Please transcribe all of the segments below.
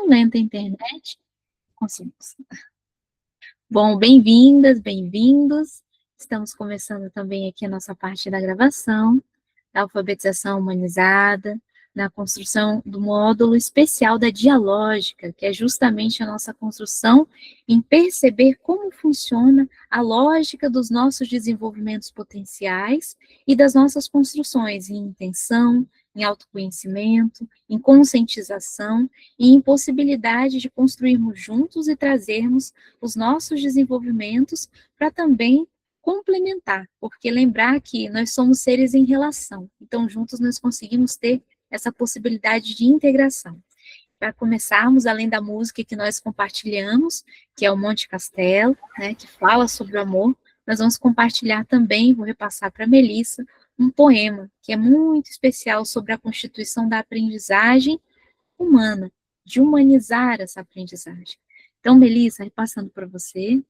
lenta a internet. Conseguimos. Bom, bem-vindas, bem-vindos. Estamos começando também aqui a nossa parte da gravação, da alfabetização humanizada, na construção do módulo especial da dialógica, que é justamente a nossa construção em perceber como funciona a lógica dos nossos desenvolvimentos potenciais e das nossas construções em intenção, em autoconhecimento, em conscientização e em possibilidade de construirmos juntos e trazermos os nossos desenvolvimentos para também complementar, porque lembrar que nós somos seres em relação, então juntos nós conseguimos ter essa possibilidade de integração. Para começarmos, além da música que nós compartilhamos, que é o Monte Castelo, né, que fala sobre o amor, nós vamos compartilhar também, vou repassar para a Melissa, um poema que é muito especial sobre a constituição da aprendizagem humana, de humanizar essa aprendizagem. Então, Melissa, repassando para você.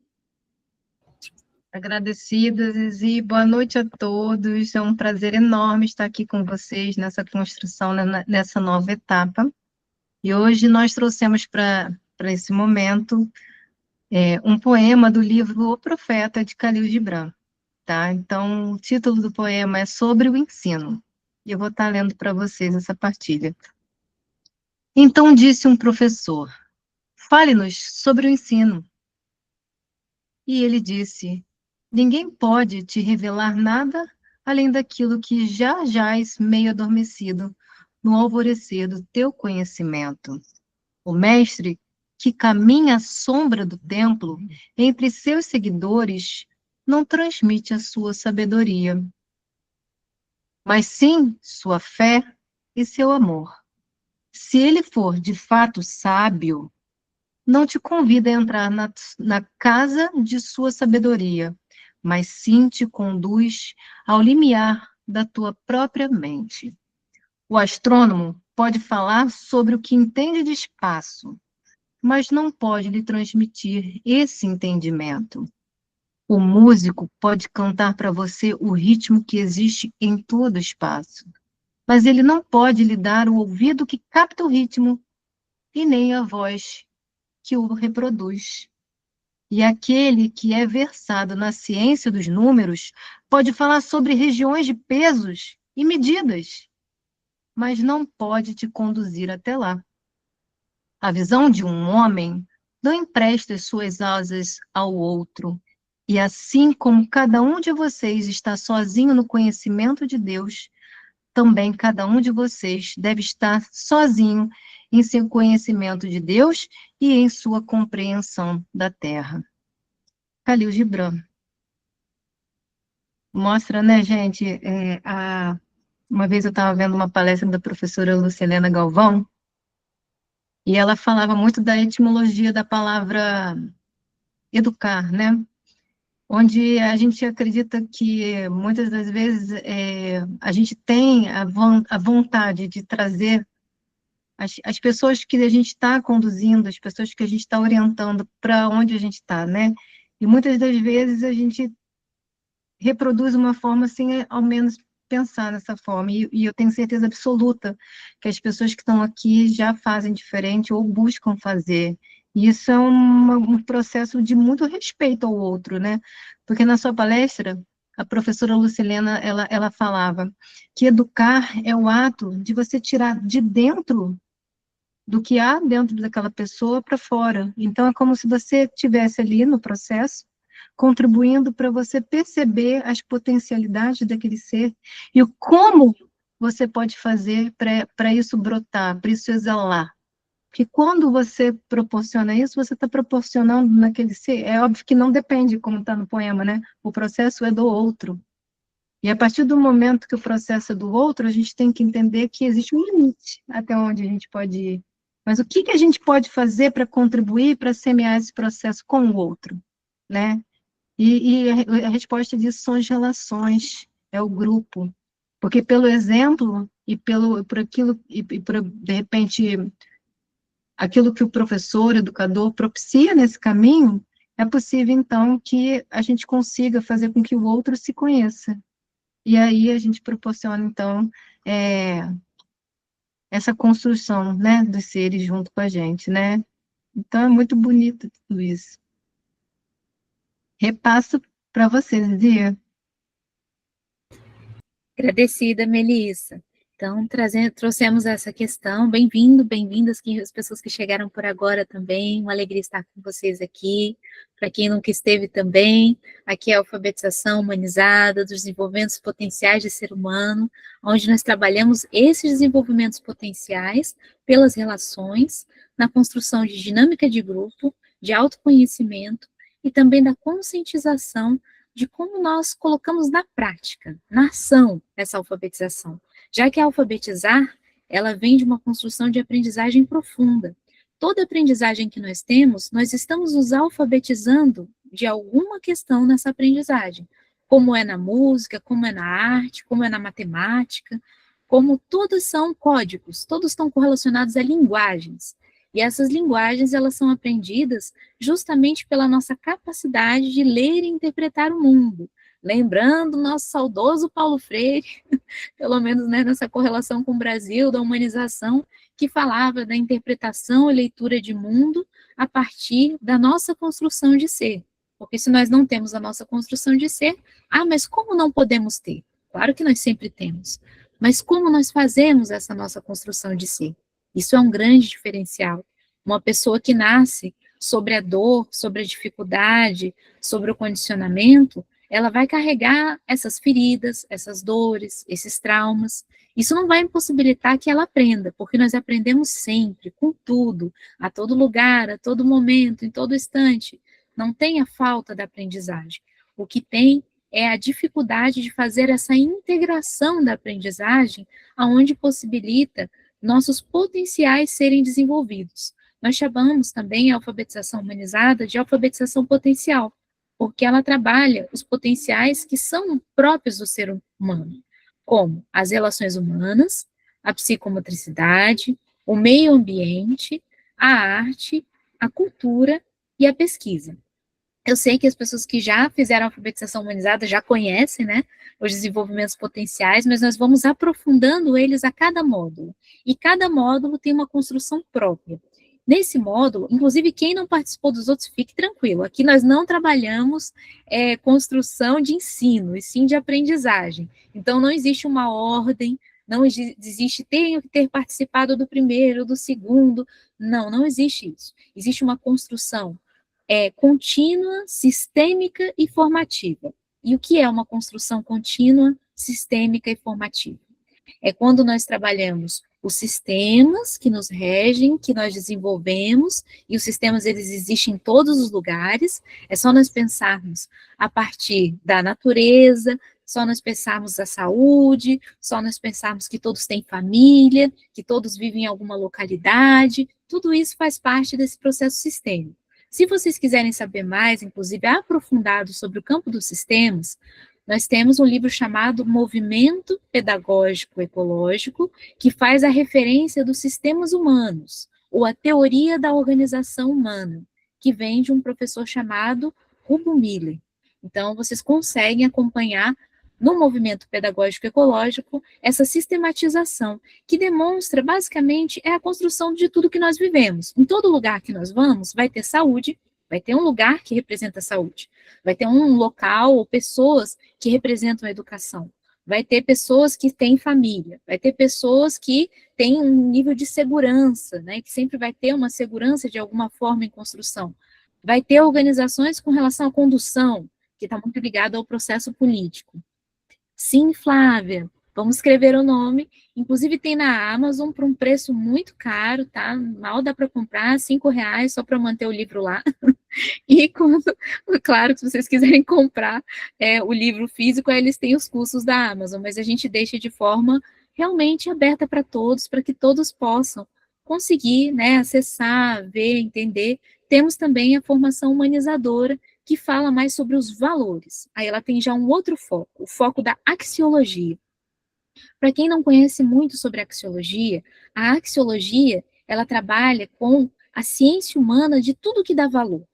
Agradecida, Zizi. Boa noite a todos. É um prazer enorme estar aqui com vocês nessa construção, nessa nova etapa. E hoje nós trouxemos para esse momento um poema do livro O Profeta, de Khalil Gibran. Tá? Então, o título do poema é Sobre o Ensino. E eu vou estar lendo para vocês essa partilha. Então disse um professor, fale-nos sobre o ensino. E ele disse, ninguém pode te revelar nada além daquilo que já jaz meio adormecido no alvorecer do teu conhecimento. O mestre que caminha à sombra do templo entre seus seguidores não transmite a sua sabedoria, mas sim sua fé e seu amor. Se ele for de fato sábio, não te convida a entrar na casa de sua sabedoria, mas sim te conduz ao limiar da tua própria mente. O astrônomo pode falar sobre o que entende de espaço, mas não pode lhe transmitir esse entendimento. O músico pode cantar para você o ritmo que existe em todo o espaço, mas ele não pode lhe dar o ouvido que capta o ritmo e nem a voz que o reproduz. E aquele que é versado na ciência dos números pode falar sobre regiões de pesos e medidas, mas não pode te conduzir até lá. A visão de um homem não empresta as suas asas ao outro. E assim como cada um de vocês está sozinho no conhecimento de Deus, também cada um de vocês deve estar sozinho em seu conhecimento de Deus e em sua compreensão da terra. Khalil Gibran. Mostra, né, gente, uma vez eu estava vendo uma palestra da professora Lucilena Galvão, e ela falava muito da etimologia da palavra educar, né? Onde a gente acredita que muitas das vezes a gente tem a vontade de trazer as pessoas que a gente está conduzindo, as pessoas que a gente está orientando para onde a gente está, né? E muitas das vezes a gente reproduz uma forma sem, ao menos, pensar nessa forma. E eu tenho certeza absoluta que as pessoas que estão aqui já fazem diferente ou buscam fazer. E isso é um processo de muito respeito ao outro, né? Porque na sua palestra, a professora Lucilena, ela falava que educar é o ato de você tirar de dentro do que há dentro daquela pessoa para fora. Então, é como se você estivesse ali no processo, contribuindo para você perceber as potencialidades daquele ser e o como você pode fazer para isso brotar, para isso exalar. Porque quando você proporciona isso, você está proporcionando naquele ser. É óbvio que não depende, como está no poema, né? O processo é do outro. E a partir do momento que o processo é do outro, a gente tem que entender que existe um limite até onde a gente pode ir. Mas o que a gente pode fazer para contribuir, para semear esse processo com o outro, né? E a resposta disso são as relações, é o grupo. Porque pelo exemplo e por aquilo, de repente, aquilo que o professor, o educador propicia nesse caminho, é possível, então, que a gente consiga fazer com que o outro se conheça. E aí a gente proporciona, então, essa construção, né, dos seres junto com a gente, né? Então é muito bonito tudo isso. Repasso para você, Zia. Agradecida, Melissa. Então, trouxemos essa questão. Bem-vindo, bem-vindas as pessoas que chegaram por agora também. Uma alegria estar com vocês aqui. Para quem nunca esteve também, aqui é a alfabetização humanizada dos desenvolvimentos potenciais de ser humano, onde nós trabalhamos esses desenvolvimentos potenciais pelas relações, na construção de dinâmica de grupo, de autoconhecimento e também da conscientização de como nós colocamos na prática, na ação, essa alfabetização. Já que a alfabetizar, ela vem de uma construção de aprendizagem profunda. Toda aprendizagem que nós temos, nós estamos nos alfabetizando de alguma questão nessa aprendizagem, como é na música, como é na arte, como é na matemática, como todos são códigos, todos estão correlacionados a linguagens. E essas linguagens, elas são aprendidas justamente pela nossa capacidade de ler e interpretar o mundo. Lembrando o nosso saudoso Paulo Freire, pelo menos, né, nessa correlação com o Brasil, da humanização, que falava da interpretação e leitura de mundo a partir da nossa construção de ser. Porque se nós não temos a nossa construção de ser, mas como não podemos ter? Claro que nós sempre temos. Mas como nós fazemos essa nossa construção de ser? Isso é um grande diferencial. Uma pessoa que nasce sobre a dor, sobre a dificuldade, sobre o condicionamento, ela vai carregar essas feridas, essas dores, esses traumas. Isso não vai impossibilitar que ela aprenda, porque nós aprendemos sempre, com tudo, a todo lugar, a todo momento, em todo instante. Não tem a falta da aprendizagem. O que tem é a dificuldade de fazer essa integração da aprendizagem, aonde possibilita nossos potenciais serem desenvolvidos. Nós chamamos também a alfabetização humanizada de alfabetização potencial, porque ela trabalha os potenciais que são próprios do ser humano, como as relações humanas, a psicomotricidade, o meio ambiente, a arte, a cultura e a pesquisa. Eu sei que as pessoas que já fizeram alfabetização humanizada já conhecem, né, os desenvolvimentos potenciais, mas nós vamos aprofundando eles a cada módulo. E cada módulo tem uma construção própria. Nesse módulo, inclusive quem não participou dos outros, fique tranquilo. Aqui nós não trabalhamos construção de ensino, e sim de aprendizagem. Então não existe uma ordem, não existe tenho que ter participado do primeiro, do segundo. Não existe isso. Existe uma construção contínua, sistêmica e formativa. E o que é uma construção contínua, sistêmica e formativa? É quando nós trabalhamos os sistemas que nos regem, que nós desenvolvemos, e os sistemas, eles existem em todos os lugares, é só nós pensarmos a partir da natureza, só nós pensarmos a saúde, só nós pensarmos que todos têm família, que todos vivem em alguma localidade, tudo isso faz parte desse processo sistêmico. Se vocês quiserem saber mais, inclusive aprofundado sobre o campo dos sistemas, nós temos um livro chamado Movimento Pedagógico Ecológico, que faz a referência dos sistemas humanos, ou a teoria da organização humana, que vem de um professor chamado Hugo Miller. Então, vocês conseguem acompanhar no movimento pedagógico ecológico essa sistematização, que demonstra, basicamente, a construção de tudo que nós vivemos. Em todo lugar que nós vamos, vai ter saúde, vai ter um lugar que representa a saúde, vai ter um local ou pessoas que representam a educação, vai ter pessoas que têm família, vai ter pessoas que têm um nível de segurança, né, que sempre vai ter uma segurança de alguma forma em construção, vai ter organizações com relação à condução, que está muito ligado ao processo político. Sim, Flávia, vamos escrever o nome. Inclusive tem na Amazon por um preço muito caro, tá? Mal dá para comprar, R$ 5 só para manter o livro lá. E quando, claro, se vocês quiserem comprar o livro físico, eles têm os custos da Amazon, mas a gente deixa de forma realmente aberta para todos, para que todos possam conseguir, né, acessar, ver, entender. Temos também a formação humanizadora, que fala mais sobre os valores. Aí ela tem já um outro foco, o foco da axiologia. Para quem não conhece muito sobre a axiologia, ela trabalha com a ciência humana de tudo que dá valor.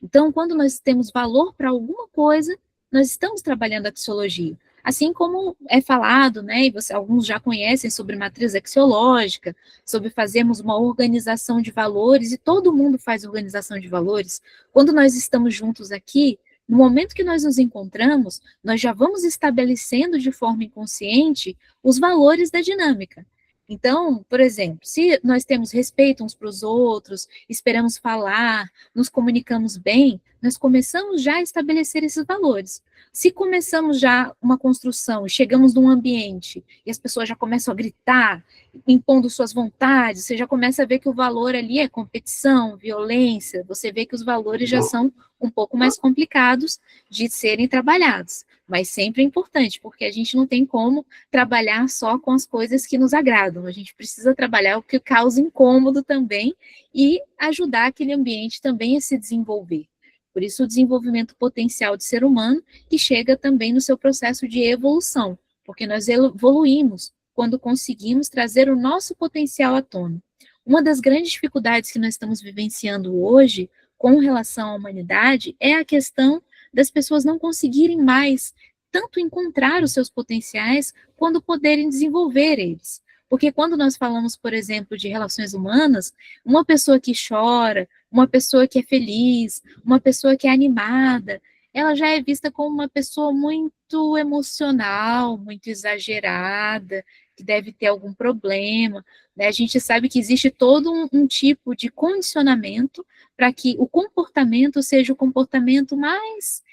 Então, quando nós temos valor para alguma coisa, nós estamos trabalhando a axiologia. Assim como é falado, né, e alguns já conhecem sobre matriz axiológica, sobre fazermos uma organização de valores, e todo mundo faz organização de valores. Quando nós estamos juntos aqui, no momento que nós nos encontramos, nós já vamos estabelecendo de forma inconsciente os valores da dinâmica. Então, por exemplo, se nós temos respeito uns para os outros, esperamos falar, nos comunicamos bem, nós começamos já a estabelecer esses valores. Se começamos já uma construção, chegamos num ambiente e as pessoas já começam a gritar, impondo suas vontades, você já começa a ver que o valor ali é competição, violência, você vê que os valores já são um pouco mais complicados de serem trabalhados. Mas sempre é importante, porque a gente não tem como trabalhar só com as coisas que nos agradam, a gente precisa trabalhar o que causa incômodo também e ajudar aquele ambiente também a se desenvolver. Por isso, o desenvolvimento potencial de ser humano, que chega também no seu processo de evolução, porque nós evoluímos quando conseguimos trazer o nosso potencial à tona. Uma das grandes dificuldades que nós estamos vivenciando hoje com relação à humanidade é a questão das pessoas não conseguirem mais tanto encontrar os seus potenciais quando poderem desenvolver eles. Porque quando nós falamos, por exemplo, de relações humanas, uma pessoa que chora, uma pessoa que é feliz, uma pessoa que é animada, ela já é vista como uma pessoa muito emocional, muito exagerada, que deve ter algum problema, né? A gente sabe que existe todo um tipo de condicionamento para que o comportamento seja o comportamento mais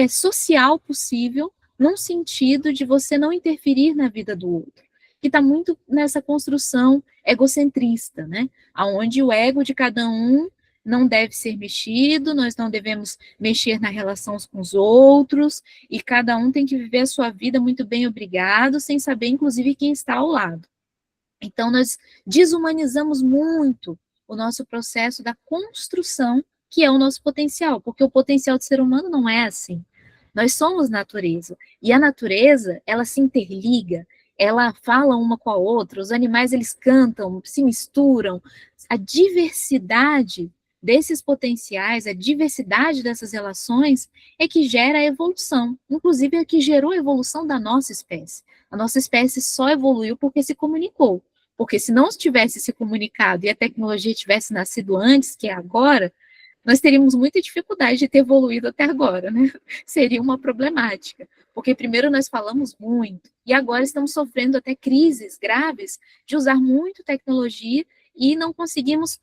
social possível, num sentido de você não interferir na vida do outro, que está muito nessa construção egocentrista, né? Onde o ego de cada um não deve ser mexido, nós não devemos mexer na relação com os outros, e cada um tem que viver a sua vida muito bem, obrigado, sem saber, inclusive, quem está ao lado. Então, nós desumanizamos muito o nosso processo da construção, que é o nosso potencial, porque o potencial do ser humano não é assim. Nós somos natureza, e a natureza, ela se interliga, ela fala uma com a outra, os animais, eles cantam, se misturam, a diversidade desses potenciais, a diversidade dessas relações é que gera a evolução, inclusive é que gerou a evolução da nossa espécie. A nossa espécie só evoluiu porque se comunicou, porque se não tivesse se comunicado e a tecnologia tivesse nascido antes, que é agora, nós teríamos muita dificuldade de ter evoluído até agora, né? Seria uma problemática, porque primeiro nós falamos muito, e agora estamos sofrendo até crises graves de usar muito tecnologia e não conseguimos,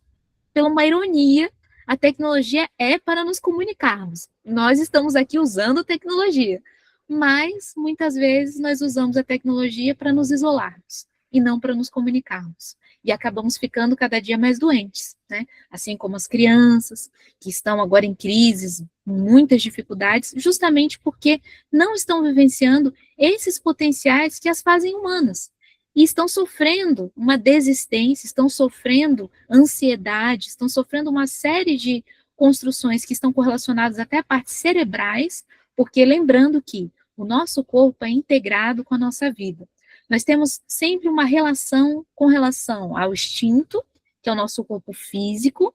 pela uma ironia, a tecnologia é para nos comunicarmos. Nós estamos aqui usando tecnologia, mas muitas vezes nós usamos a tecnologia para nos isolarmos e não para nos comunicarmos. E acabamos ficando cada dia mais doentes, né? Assim como as crianças, que estão agora em crises, muitas dificuldades, justamente porque não estão vivenciando esses potenciais que as fazem humanas. E estão sofrendo uma desistência, estão sofrendo ansiedade, estão sofrendo uma série de construções que estão correlacionadas até a partes cerebrais, porque lembrando que o nosso corpo é integrado com a nossa vida. Nós temos sempre uma relação com relação ao instinto, que é o nosso corpo físico,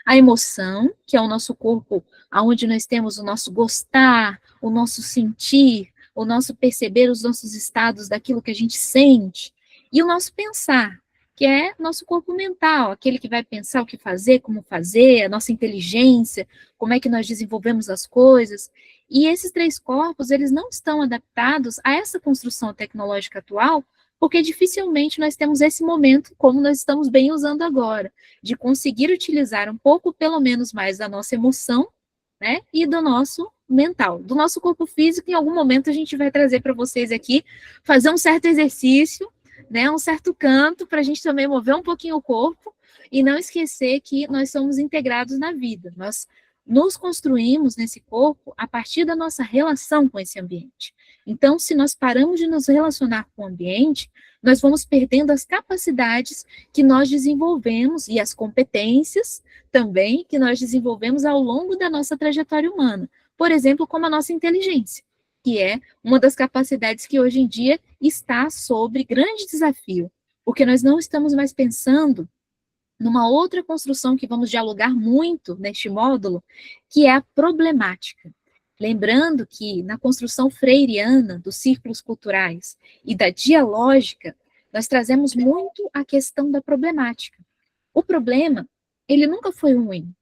a emoção, que é o nosso corpo, onde nós temos o nosso gostar, o nosso sentir, o nosso perceber os nossos estados daquilo que a gente sente, e o nosso pensar, que é nosso corpo mental, aquele que vai pensar o que fazer, como fazer, a nossa inteligência, como é que nós desenvolvemos as coisas. E esses três corpos, eles não estão adaptados a essa construção tecnológica atual, porque dificilmente nós temos esse momento, como nós estamos bem usando agora, de conseguir utilizar um pouco, pelo menos mais, da nossa emoção, né, e do nosso mental. Do nosso corpo físico, em algum momento a gente vai trazer para vocês aqui, fazer um certo exercício, né, um certo canto, para a gente também mover um pouquinho o corpo, e não esquecer que nós somos integrados na vida. Nós nos construímos nesse corpo a partir da nossa relação com esse ambiente. Então, se nós paramos de nos relacionar com o ambiente, nós vamos perdendo as capacidades que nós desenvolvemos e as competências também que nós desenvolvemos ao longo da nossa trajetória humana. Por exemplo, como a nossa inteligência, que é uma das capacidades que hoje em dia está sob grande desafio, porque nós não estamos mais pensando numa outra construção que vamos dialogar muito neste módulo, que é a problemática. Lembrando que na construção freiriana dos círculos culturais e da dialógica, nós trazemos muito a questão da problemática. O problema, ele nunca foi ruim.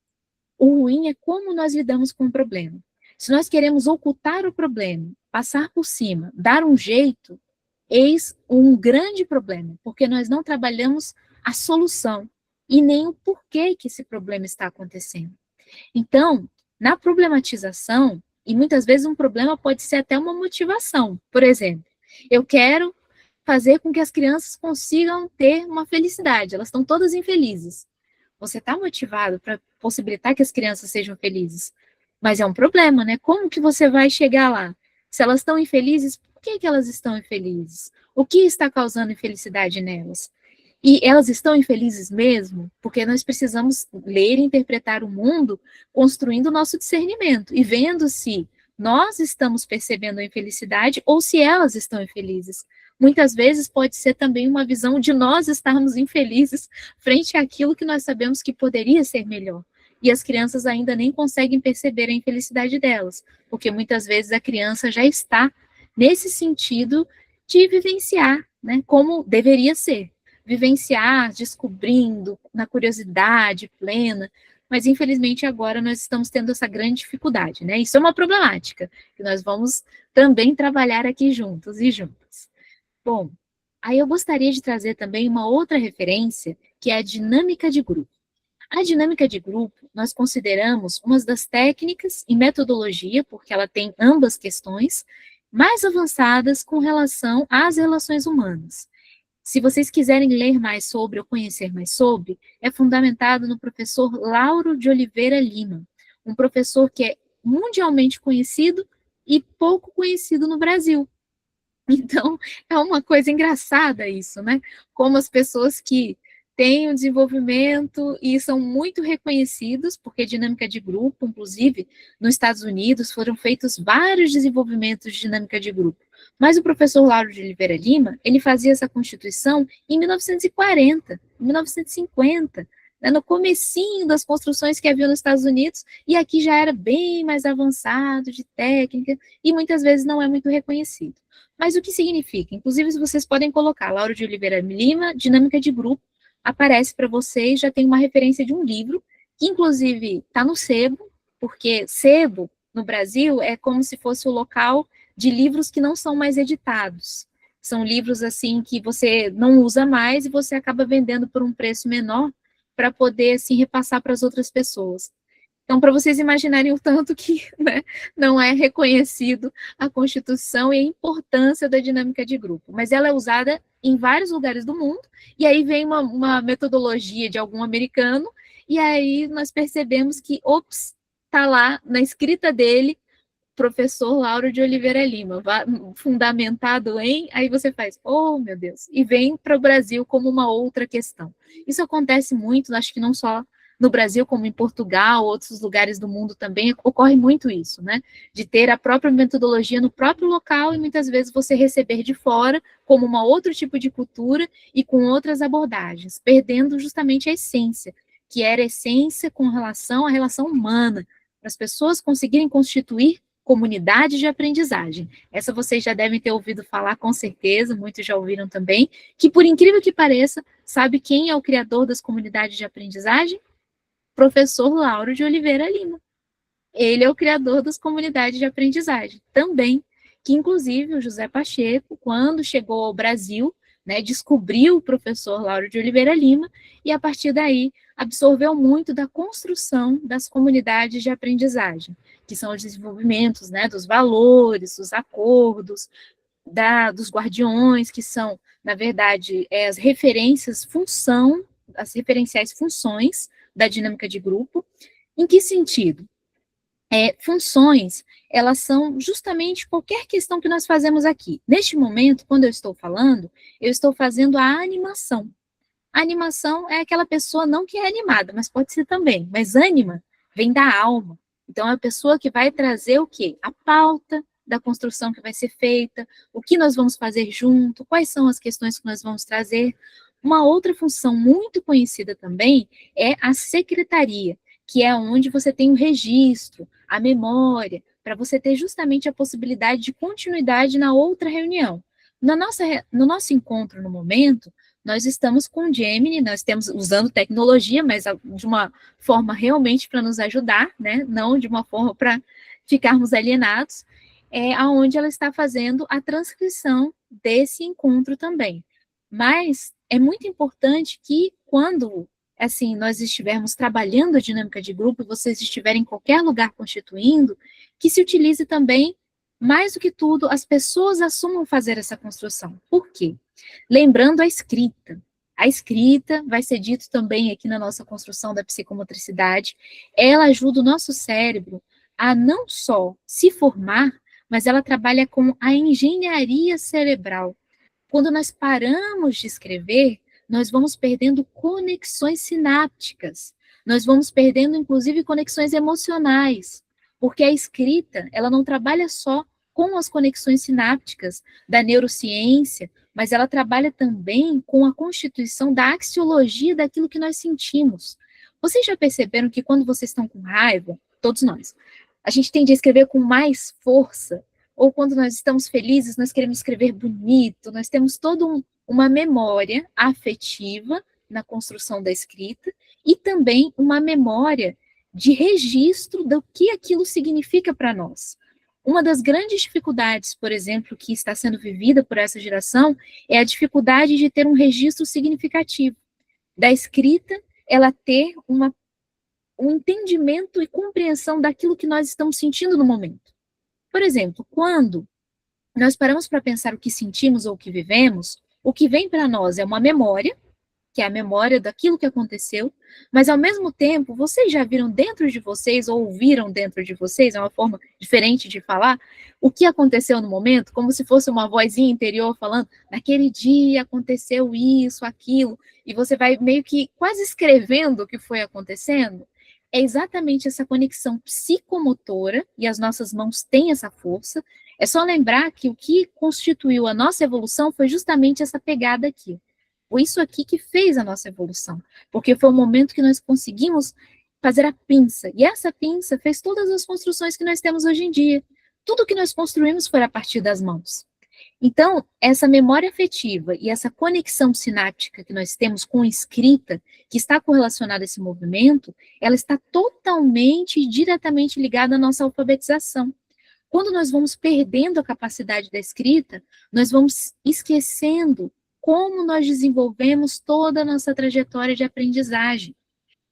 O ruim é como nós lidamos com o problema. Se nós queremos ocultar o problema, passar por cima, dar um jeito, eis um grande problema, porque nós não trabalhamos a solução e nem o porquê que esse problema está acontecendo. Então, na problematização, e muitas vezes um problema pode ser até uma motivação. Por exemplo, eu quero fazer com que as crianças consigam ter uma felicidade, elas estão todas infelizes. Você está motivado para possibilitar que as crianças sejam felizes, mas é um problema, né? Como que você vai chegar lá? Se elas estão infelizes, por que elas estão infelizes? O que está causando infelicidade nelas? E elas estão infelizes mesmo? Porque nós precisamos ler e interpretar o mundo construindo o nosso discernimento e vendo se nós estamos percebendo a infelicidade ou se elas estão infelizes. Muitas vezes pode ser também uma visão de nós estarmos infelizes frente àquilo que nós sabemos que poderia ser melhor. E as crianças ainda nem conseguem perceber a infelicidade delas, porque muitas vezes a criança já está nesse sentido de vivenciar, né, como deveria ser. Vivenciar, descobrindo, na curiosidade plena, mas infelizmente agora nós estamos tendo essa grande dificuldade, né? Isso é uma problemática, que nós vamos também trabalhar aqui juntos e juntas. Bom, aí eu gostaria de trazer também uma outra referência, que é a dinâmica de grupo. A dinâmica de grupo, nós consideramos uma das técnicas e metodologia, porque ela tem ambas questões, mais avançadas com relação às relações humanas. Se vocês quiserem ler mais sobre ou conhecer mais sobre, é fundamentado no professor Lauro de Oliveira Lima, um professor que é mundialmente conhecido e pouco conhecido no Brasil. Então, é uma coisa engraçada isso, né? Como as pessoas que têm o desenvolvimento e são muito reconhecidos, porque dinâmica de grupo, inclusive, nos Estados Unidos, foram feitos vários desenvolvimentos de dinâmica de grupo. Mas o professor Lauro de Oliveira Lima, ele fazia essa constituição em 1940, 1950, né, no comecinho das construções que havia nos Estados Unidos, e aqui já era bem mais avançado de técnica, e muitas vezes não é muito reconhecido. Mas o que significa? Inclusive, vocês podem colocar Lauro de Oliveira Lima, dinâmica de grupo, aparece para vocês, já tem uma referência de um livro, que inclusive está no sebo, porque sebo, no Brasil, é como se fosse o local de livros que não são mais editados. São livros, assim, que você não usa mais e você acaba vendendo por um preço menor para poder, assim, repassar para as outras pessoas. Então, para vocês imaginarem o tanto que, né, não é reconhecido a Constituição e a importância da dinâmica de grupo. Mas ela é usada em vários lugares do mundo, e aí vem uma metodologia de algum americano, e aí nós percebemos que, ops, está lá na escrita dele, professor Lauro de Oliveira Lima, fundamentado em, aí você faz, oh meu Deus, e vem para o Brasil como uma outra questão. Isso acontece muito, acho que não só no Brasil, como em Portugal, outros lugares do mundo também, ocorre muito isso, né? De ter a própria metodologia no próprio local e muitas vezes você receber de fora como uma outro tipo de cultura e com outras abordagens, perdendo justamente a essência, que era a essência com relação à relação humana, para as pessoas conseguirem constituir comunidade de aprendizagem. Essa vocês já devem ter ouvido falar com certeza, muitos já ouviram também, que por incrível que pareça, sabe quem é o criador das comunidades de aprendizagem? Professor Lauro de Oliveira Lima. Ele é o criador das comunidades de aprendizagem, também, que inclusive o José Pacheco, quando chegou ao Brasil, né, descobriu o professor Lauro de Oliveira Lima, e a partir daí absorveu muito da construção das comunidades de aprendizagem, que são os desenvolvimentos, né, dos valores, dos acordos, dos guardiões, que são, na verdade, as referências função, as referenciais funções da dinâmica de grupo. Em que sentido? Funções, elas são justamente qualquer questão que nós fazemos aqui. Neste momento, quando eu estou fazendo a animação. A animação é aquela pessoa não que é animada, mas pode ser também, mas ânima vem da alma. Então, é a pessoa que vai trazer o quê? A pauta da construção que vai ser feita, o que nós vamos fazer junto, quais são as questões que nós vamos trazer. Uma outra função muito conhecida também é a secretaria, que é onde você tem o registro, a memória, para você ter justamente a possibilidade de continuidade na outra reunião. No nosso encontro no momento, nós estamos com o Gemini, nós estamos usando tecnologia, mas de uma forma realmente para nos ajudar, né? Não de uma forma para ficarmos alienados, aonde ela está fazendo a transcrição desse encontro também. Mas é muito importante que quando assim nós estivermos trabalhando a dinâmica de grupo, vocês estiverem em qualquer lugar constituindo, que se utilize também, mais do que tudo, as pessoas assumam fazer essa construção. Por quê? Lembrando a escrita. A escrita, vai ser dito também aqui na nossa construção da psicomotricidade, ela ajuda o nosso cérebro a não só se formar, mas ela trabalha com a engenharia cerebral. Quando nós paramos de escrever, nós vamos perdendo conexões sinápticas, nós vamos perdendo, inclusive, conexões emocionais, porque a escrita, ela não trabalha só com as conexões sinápticas da neurociência, mas ela trabalha também com a constituição da axiologia daquilo que nós sentimos. Vocês já perceberam que quando vocês estão com raiva, todos nós, a gente tende a escrever com mais força, ou quando nós estamos felizes, nós queremos escrever bonito, nós temos toda uma memória afetiva na construção da escrita, e também uma memória de registro do que aquilo significa para nós. Uma das grandes dificuldades, por exemplo, que está sendo vivida por essa geração, é a dificuldade de ter um registro significativo. Da escrita, ela ter um entendimento e compreensão daquilo que nós estamos sentindo no momento. Por exemplo, quando nós paramos para pensar o que sentimos ou o que vivemos, o que vem para nós é uma memória, que é a memória daquilo que aconteceu, mas ao mesmo tempo, vocês já viram dentro de vocês, ou ouviram dentro de vocês, é uma forma diferente de falar, o que aconteceu no momento, como se fosse uma vozinha interior falando, naquele dia aconteceu isso, aquilo, e você vai meio que quase escrevendo o que foi acontecendo. É exatamente essa conexão psicomotora, e as nossas mãos têm essa força. É só lembrar que o que constituiu a nossa evolução foi justamente essa pegada aqui. Foi isso aqui que fez a nossa evolução, porque foi o momento que nós conseguimos fazer a pinça, e essa pinça fez todas as construções que nós temos hoje em dia. Tudo que nós construímos foi a partir das mãos. Então, essa memória afetiva e essa conexão sináptica que nós temos com a escrita, que está correlacionada a esse movimento, ela está totalmente e diretamente ligada à nossa alfabetização. Quando nós vamos perdendo a capacidade da escrita, nós vamos esquecendo como nós desenvolvemos toda a nossa trajetória de aprendizagem.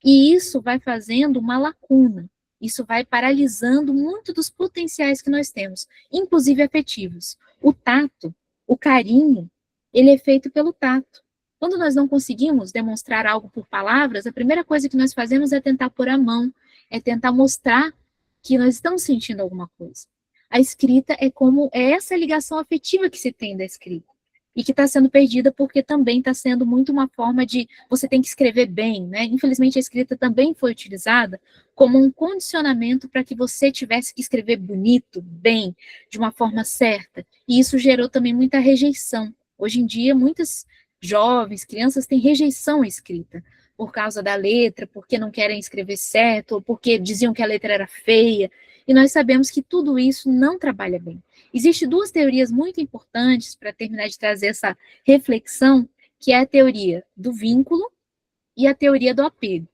E isso vai fazendo uma lacuna, isso vai paralisando muito dos potenciais que nós temos, inclusive afetivos. O tato, o carinho, ele é feito pelo tato. Quando nós não conseguimos demonstrar algo por palavras, a primeira coisa que nós fazemos é tentar pôr a mão, é tentar mostrar que nós estamos sentindo alguma coisa. A escrita é essa ligação afetiva que se tem da escrita, e que está sendo perdida porque também está sendo muito uma forma de você tem que escrever bem, né? Infelizmente a escrita também foi utilizada como um condicionamento para que você tivesse que escrever bonito, bem, de uma forma certa, e isso gerou também muita rejeição. Hoje em dia, muitas jovens, crianças têm rejeição à escrita, por causa da letra, porque não querem escrever certo, ou porque diziam que a letra era feia, e nós sabemos que tudo isso não trabalha bem. Existem duas teorias muito importantes para terminar de trazer essa reflexão, que é a teoria do vínculo e a teoria do apego.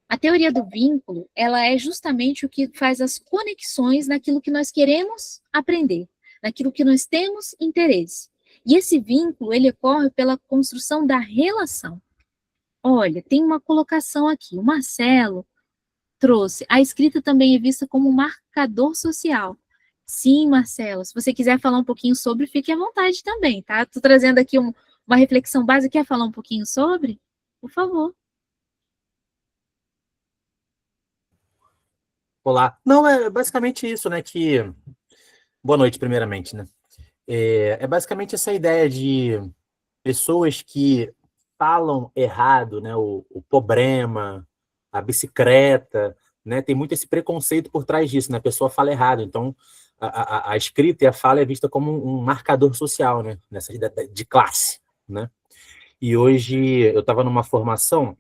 A teoria do vínculo, ela é justamente o que faz as conexões naquilo que nós queremos aprender, naquilo que nós temos interesse. E esse vínculo, ele ocorre pela construção da relação. Olha, tem uma colocação aqui, o Marcelo trouxe, a escrita também é vista como um marcador social. Sim, Marcelo, se você quiser falar um pouquinho sobre, fique à vontade também, tá? Estou trazendo aqui uma reflexão básica, quer falar um pouquinho sobre? Por favor. Olá. Não, é basicamente isso, né? Boa noite, primeiramente, né? É basicamente essa ideia de pessoas que falam errado, né? O problema, a bicicleta, né? Tem muito esse preconceito por trás disso, né? A pessoa fala errado. Então, a escrita e a fala é vista como um marcador social, né? Nessa ideia de classe, né? E hoje eu estava numa formação,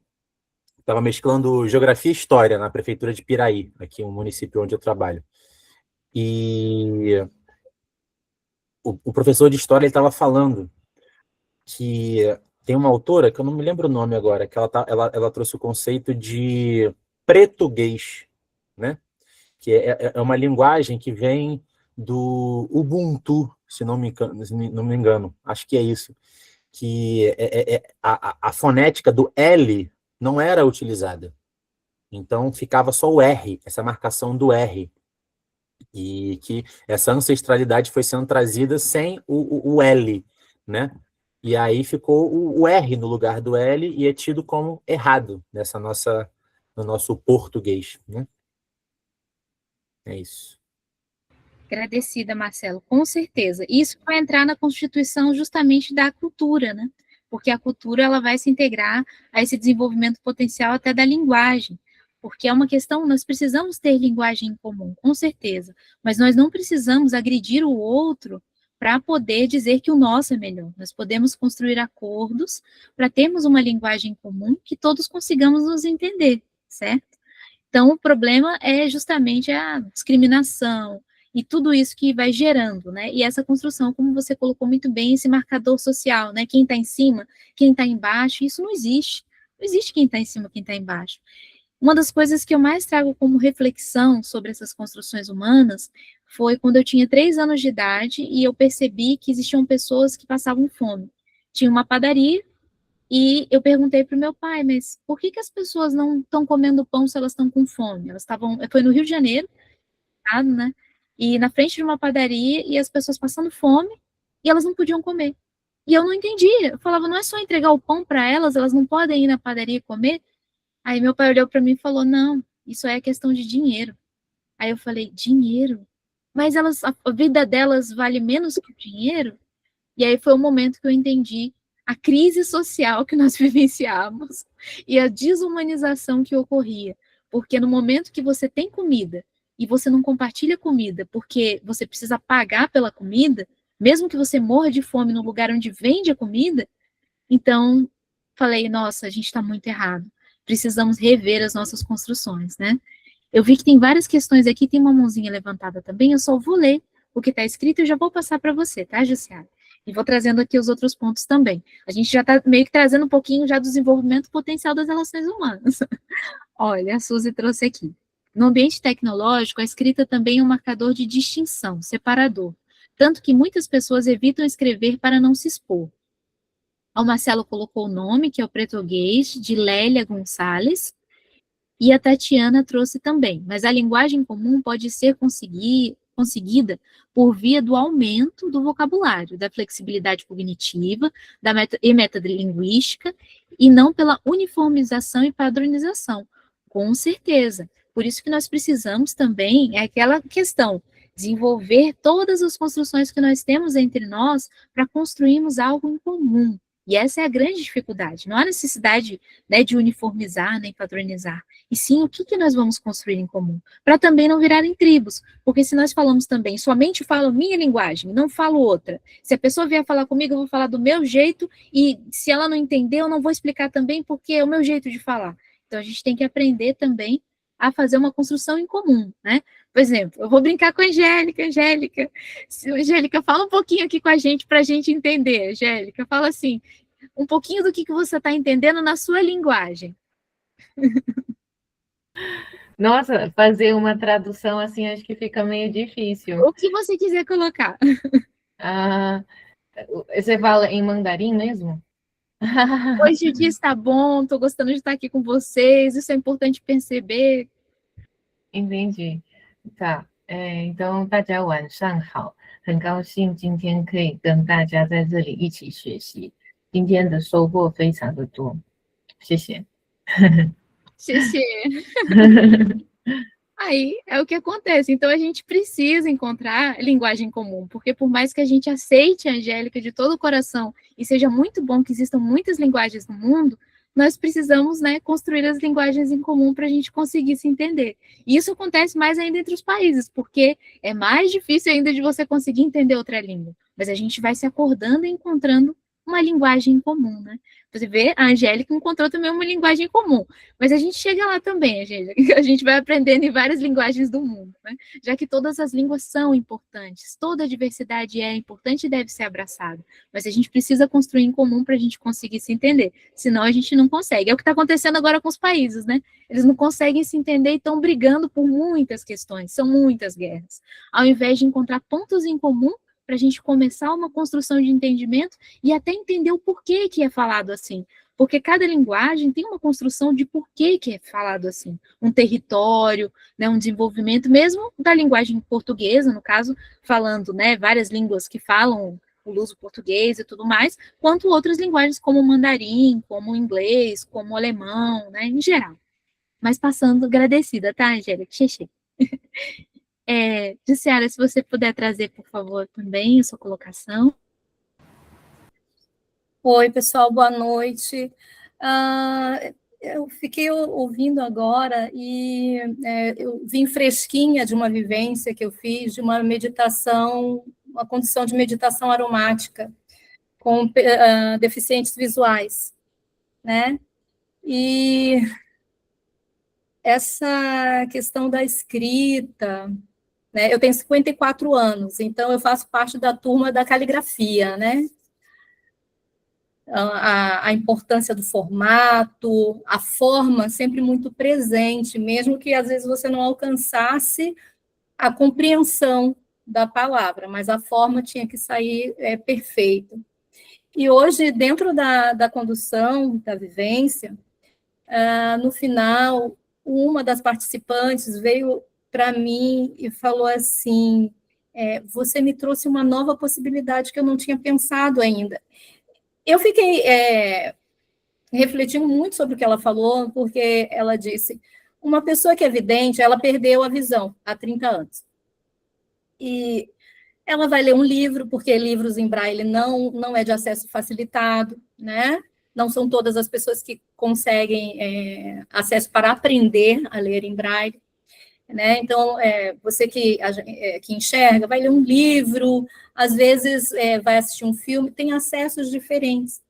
estava mesclando geografia e história na prefeitura de Piraí, aqui um município onde eu trabalho. E o professor de história estava falando que tem uma autora, que eu não me lembro o nome agora, que ela trouxe o conceito de português, né? Que é uma linguagem que vem do Ubuntu, se não me engano, acho que é isso, que a fonética do L não era utilizada, então ficava só o R, essa marcação do R, e que essa ancestralidade foi sendo trazida sem o L, né? E aí ficou o R no lugar do L e é tido como errado no nosso português, né? É isso. Agradecida, Marcelo, com certeza. Isso vai entrar na constituição justamente da cultura, né? Porque a cultura ela vai se integrar a esse desenvolvimento potencial até da linguagem, porque é uma questão, nós precisamos ter linguagem em comum, com certeza, mas nós não precisamos agredir o outro para poder dizer que o nosso é melhor. Nós podemos construir acordos para termos uma linguagem comum que todos consigamos nos entender, certo? Então, o problema é justamente a discriminação e tudo isso que vai gerando, né? E essa construção, como você colocou muito bem, esse marcador social, né? Quem está em cima, quem está embaixo, isso não existe. Não existe quem está em cima, quem está embaixo. Uma das coisas que eu mais trago como reflexão sobre essas construções humanas foi quando eu tinha 3 anos de idade e eu percebi que existiam pessoas que passavam fome. Tinha uma padaria e eu perguntei para o meu pai, mas por que as pessoas não estão comendo pão se elas estão com fome? Elas estavam, foi no Rio de Janeiro, né? E na frente de uma padaria e as pessoas passando fome e elas não podiam comer. E eu não entendia. Eu falava, não é só entregar o pão para elas não podem ir na padaria e comer? Aí meu pai olhou para mim e falou, não, isso é questão de dinheiro. Aí eu falei, dinheiro? Mas a vida delas vale menos que o dinheiro? E aí foi o momento que eu entendi a crise social que nós vivenciávamos e a desumanização que ocorria. Porque no momento que você tem comida e você não compartilha comida porque você precisa pagar pela comida, mesmo que você morra de fome no lugar onde vende a comida, então falei, nossa, a gente está muito errado. Precisamos rever as nossas construções, né? Eu vi que tem várias questões aqui, tem uma mãozinha levantada também, eu só vou ler o que está escrito e já vou passar para você, tá, Jussiara? E vou trazendo aqui os outros pontos também. A gente já está meio que trazendo um pouquinho já do desenvolvimento potencial das relações humanas. Olha, a Suzy trouxe aqui. No ambiente tecnológico, a escrita também é um marcador de distinção, separador. Tanto que muitas pessoas evitam escrever para não se expor. O Marcelo colocou o nome, que é o português, de Lélia Gonçalves, e a Tatiana trouxe também, mas a linguagem comum pode ser conseguida por via do aumento do vocabulário, da flexibilidade cognitiva e metalinguística, e não pela uniformização e padronização, com certeza. Por isso que nós precisamos também, é aquela questão, desenvolver todas as construções que nós temos entre nós para construirmos algo em comum. E essa é a grande dificuldade. Não há necessidade, né, de uniformizar nem padronizar. E sim, o que nós vamos construir em comum? Para também não virarem tribos. Porque se nós falamos também, somente falo minha linguagem, não falo outra. Se a pessoa vier falar comigo, eu vou falar do meu jeito, e se ela não entender, eu não vou explicar também, porque é o meu jeito de falar. Então, a gente tem que aprender também a fazer uma construção em comum, né? Por exemplo, eu vou brincar com a Angélica. Angélica, fala um pouquinho aqui com a gente para a gente entender. Angélica, fala assim, um pouquinho do que você está entendendo na sua linguagem. Nossa, fazer uma tradução assim acho que fica meio difícil. O que você quiser colocar. Ah, você fala em mandarim mesmo? Hoje o dia está bom, estou gostando de estar aqui com vocês, isso é importante perceber. Entendi. Tá. então大家晚上好，很高兴今天可以跟大家在这里一起学习，今天的收获非常的多，谢谢。谢谢。Aí é o que acontece. Então a gente precisa encontrar linguagem comum, porque por mais que a gente aceite a Angélica de todo o coração e seja muito bom que existam muitas linguagens no mundo, nós precisamos, né, construir as linguagens em comum para a gente conseguir se entender. E isso acontece mais ainda entre os países, porque é mais difícil ainda de você conseguir entender outra língua. Mas a gente vai se acordando e encontrando uma linguagem em comum, né? Você vê, a Angélica encontrou também uma linguagem comum, mas a gente chega lá também, a gente vai aprendendo em várias linguagens do mundo, né? Já que todas as línguas são importantes, toda a diversidade é importante e deve ser abraçada, mas a gente precisa construir em comum para a gente conseguir se entender, senão a gente não consegue. É o que está acontecendo agora com os países, né? Eles não conseguem se entender e estão brigando por muitas questões, são muitas guerras. Ao invés de encontrar pontos em comum, para a gente começar uma construção de entendimento e até entender o porquê que é falado assim. Porque cada linguagem tem uma construção de porquê que é falado assim. Um território, né, um desenvolvimento, mesmo da linguagem portuguesa, no caso, falando, né, várias línguas que falam o luso português e tudo mais, quanto outras linguagens como o mandarim, como o inglês, como o alemão, né, em geral. Mas passando, agradecida, tá, Angélica? Xexê. Jussiara, se você puder trazer, por favor, também a sua colocação. Oi, pessoal, boa noite. Eu fiquei ouvindo agora e eu vim fresquinha de uma vivência que eu fiz, de uma meditação, uma condição de meditação aromática com deficientes visuais, né? E essa questão da escrita, né? Eu tenho 54 anos, então eu faço parte da turma da caligrafia, né? A importância do formato, a forma sempre muito presente, mesmo que às vezes você não alcançasse a compreensão da palavra, mas a forma tinha que sair perfeita. E hoje, dentro da condução, da vivência, no final, uma das participantes veio para mim e falou assim, você me trouxe uma nova possibilidade que eu não tinha pensado ainda. Eu fiquei refletindo muito sobre o que ela falou, porque ela disse, uma pessoa que é vidente, ela perdeu a visão há 30 anos. E ela vai ler um livro, porque livros em braille não é de acesso facilitado, né? Não são todas as pessoas que conseguem acesso para aprender a ler em braille. Né? Então, você que enxerga, vai ler um livro, às vezes vai assistir um filme, tem acessos diferentes.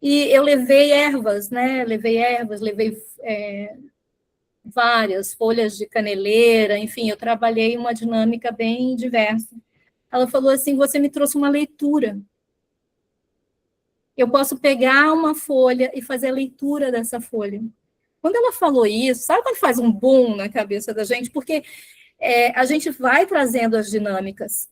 E eu levei ervas, né? Levei várias folhas de caneleira, enfim, eu trabalhei uma dinâmica bem diversa. Ela falou assim, você me trouxe uma leitura. Eu posso pegar uma folha e fazer a leitura dessa folha. Quando ela falou isso, sabe quando faz um boom na cabeça da gente? Porque a gente vai trazendo as dinâmicas,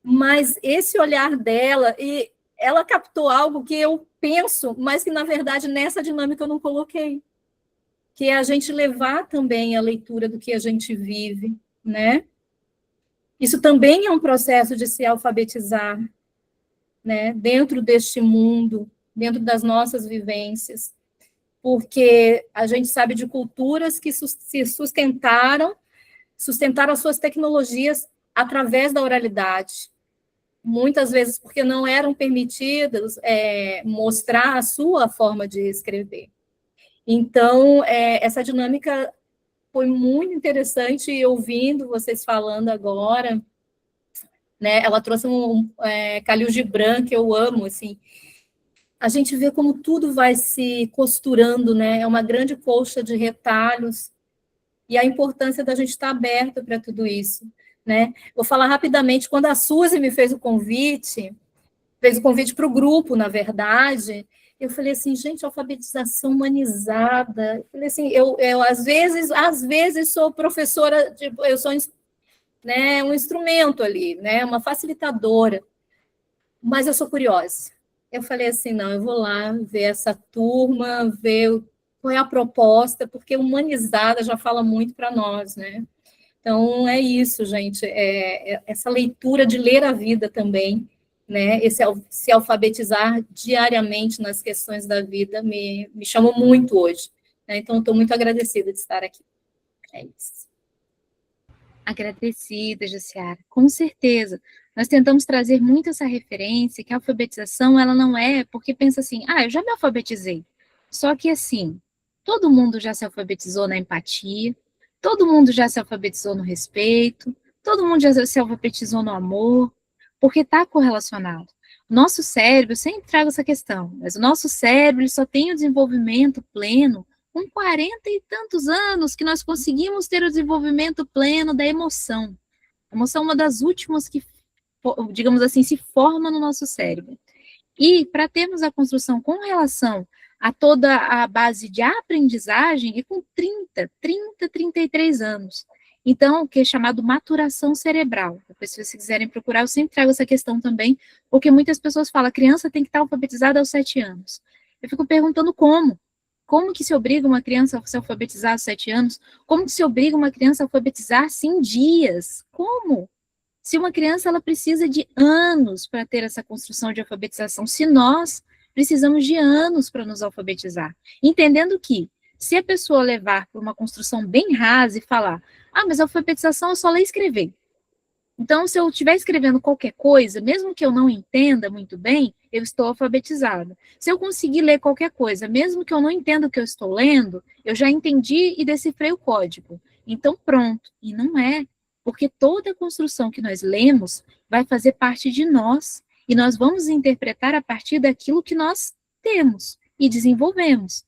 mas esse olhar dela, e ela captou algo que eu penso, mas que, na verdade, nessa dinâmica eu não coloquei, que é a gente levar também a leitura do que a gente vive, né? Isso também é um processo de se alfabetizar, né? Dentro deste mundo, dentro das nossas vivências, porque a gente sabe de culturas que se sustentaram as suas tecnologias através da oralidade, muitas vezes porque não eram permitidos mostrar a sua forma de escrever. Então, essa dinâmica foi muito interessante, ouvindo vocês falando agora, né? Ela trouxe um Khalil Gibran, que eu amo, assim. A gente vê como tudo vai se costurando, né? É uma grande colcha de retalhos, e a importância da gente estar aberto para tudo isso, né? Vou falar rapidamente, quando a Suzy me fez o convite para o grupo, na verdade, eu falei assim, gente, alfabetização humanizada. Eu falei assim, eu às vezes sou professora, eu sou, né, um instrumento ali, né, uma facilitadora, mas eu sou curiosa. Eu falei assim, não, eu vou lá ver essa turma, ver qual é a proposta, porque humanizada já fala muito para nós, né? Então, é isso, gente, essa leitura de ler a vida também, né? Se alfabetizar diariamente nas questões da vida me chamou muito hoje, né? Então, estou muito agradecida de estar aqui. É isso. Agradecida, Jussiara, com certeza. Nós tentamos trazer muito essa referência, que a alfabetização, ela não é, porque pensa assim, eu já me alfabetizei. Só que, assim, todo mundo já se alfabetizou na empatia, todo mundo já se alfabetizou no respeito, todo mundo já se alfabetizou no amor, porque está correlacionado. Nosso cérebro, eu sempre trago essa questão, mas o nosso cérebro ele só tem o desenvolvimento pleno com 40 e tantos anos que nós conseguimos ter o desenvolvimento pleno da emoção. A emoção é uma das últimas que, digamos assim, se forma no nosso cérebro. E para termos a construção com relação a toda a base de aprendizagem, é com 33 anos. Então, que é chamado maturação cerebral. Depois, se vocês quiserem procurar, eu sempre trago essa questão também, porque muitas pessoas falam, a criança tem que estar alfabetizada aos 7 anos. Eu fico perguntando como. Como que se obriga uma criança a se alfabetizar aos 7 anos? Como que se obriga uma criança a alfabetizar-se em dias? Como? Se uma criança ela precisa de anos para ter essa construção de alfabetização, se nós precisamos de anos para nos alfabetizar, entendendo que se a pessoa levar para uma construção bem rasa e falar, mas a alfabetização é só ler e escrever. Então, se eu estiver escrevendo qualquer coisa, mesmo que eu não entenda muito bem, eu estou alfabetizada. Se eu conseguir ler qualquer coisa, mesmo que eu não entenda o que eu estou lendo, eu já entendi e decifrei o código. Então, pronto. E não é. Porque toda construção que nós lemos vai fazer parte de nós, e nós vamos interpretar a partir daquilo que nós temos e desenvolvemos.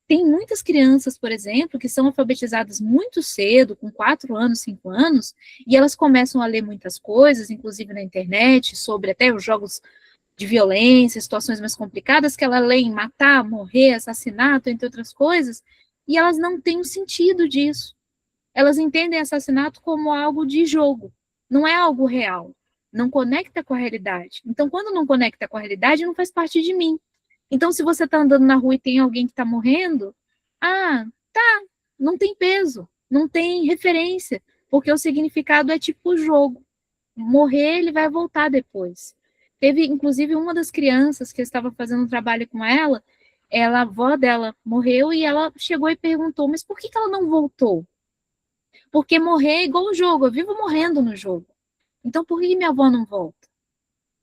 Tem muitas crianças, por exemplo, que são alfabetizadas muito cedo, com 4 anos, 5 anos, e elas começam a ler muitas coisas, inclusive na internet, sobre até os jogos de violência, situações mais complicadas, que ela lê em matar, morrer, assassinato, entre outras coisas, e elas não têm o sentido disso. Elas entendem assassinato como algo de jogo, não é algo real, não conecta com a realidade. Então, quando não conecta com a realidade, não faz parte de mim. Então, se você está andando na rua e tem alguém que está morrendo, não tem peso, não tem referência, porque o significado é tipo jogo. Morrer, ele vai voltar depois. Teve, inclusive, uma das crianças que eu estava fazendo um trabalho com ela, a avó dela morreu e ela chegou e perguntou, mas por que ela não voltou? Porque morrer é igual o jogo, eu vivo morrendo no jogo. Então, por que minha avó não volta?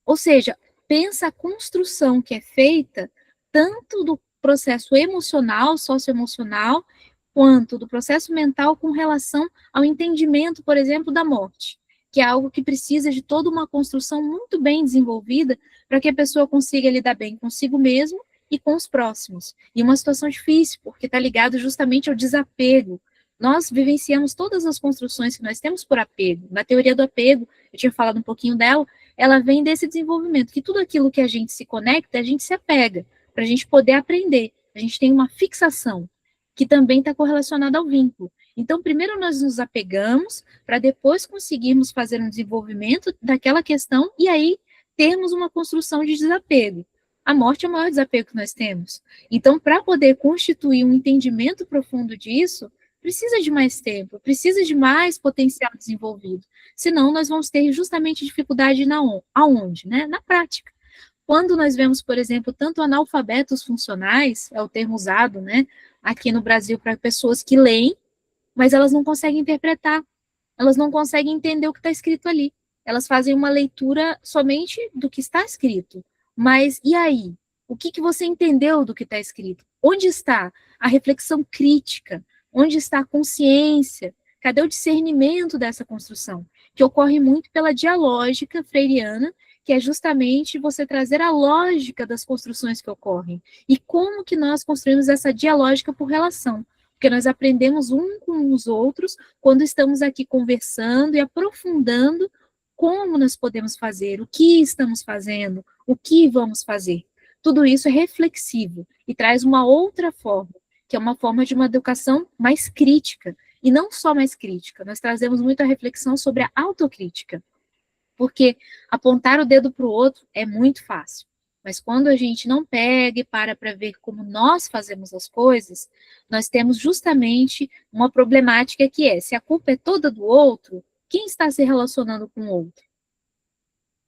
Ou seja, pensa a construção que é feita tanto do processo emocional, socioemocional, quanto do processo mental com relação ao entendimento, por exemplo, da morte, que é algo que precisa de toda uma construção muito bem desenvolvida para que a pessoa consiga lidar bem consigo mesmo e com os próximos. E uma situação difícil, porque está ligado justamente ao desapego. Nós vivenciamos todas as construções que nós temos por apego. Na teoria do apego, eu tinha falado um pouquinho dela, ela vem desse desenvolvimento, que tudo aquilo que a gente se conecta, a gente se apega, para a gente poder aprender. A gente tem uma fixação, que também está correlacionada ao vínculo. Então, primeiro nós nos apegamos, para depois conseguirmos fazer um desenvolvimento daquela questão, e aí termos uma construção de desapego. A morte é o maior desapego que nós temos. Então, para poder constituir um entendimento profundo disso, precisa de mais tempo, precisa de mais potencial desenvolvido. Senão, nós vamos ter justamente dificuldade aonde? Né? Na prática. Quando nós vemos, por exemplo, tanto analfabetos funcionais, é o termo usado, né, aqui no Brasil para pessoas que leem, mas elas não conseguem interpretar, elas não conseguem entender o que está escrito ali. Elas fazem uma leitura somente do que está escrito. Mas, e aí? O que você entendeu do que está escrito? Onde está a reflexão crítica? Onde está a consciência? Cadê o discernimento dessa construção? Que ocorre muito pela dialógica freiriana, que é justamente você trazer a lógica das construções que ocorrem. E como que nós construímos essa dialógica por relação? Porque nós aprendemos um com os outros quando estamos aqui conversando e aprofundando como nós podemos fazer, o que estamos fazendo, o que vamos fazer. Tudo isso é reflexivo e traz uma outra forma, que é uma forma de uma educação mais crítica. E não só mais crítica, nós trazemos muita reflexão sobre a autocrítica. Porque apontar o dedo para o outro é muito fácil. Mas quando a gente não pega e para ver como nós fazemos as coisas, nós temos justamente uma problemática que é, se a culpa é toda do outro, quem está se relacionando com o outro?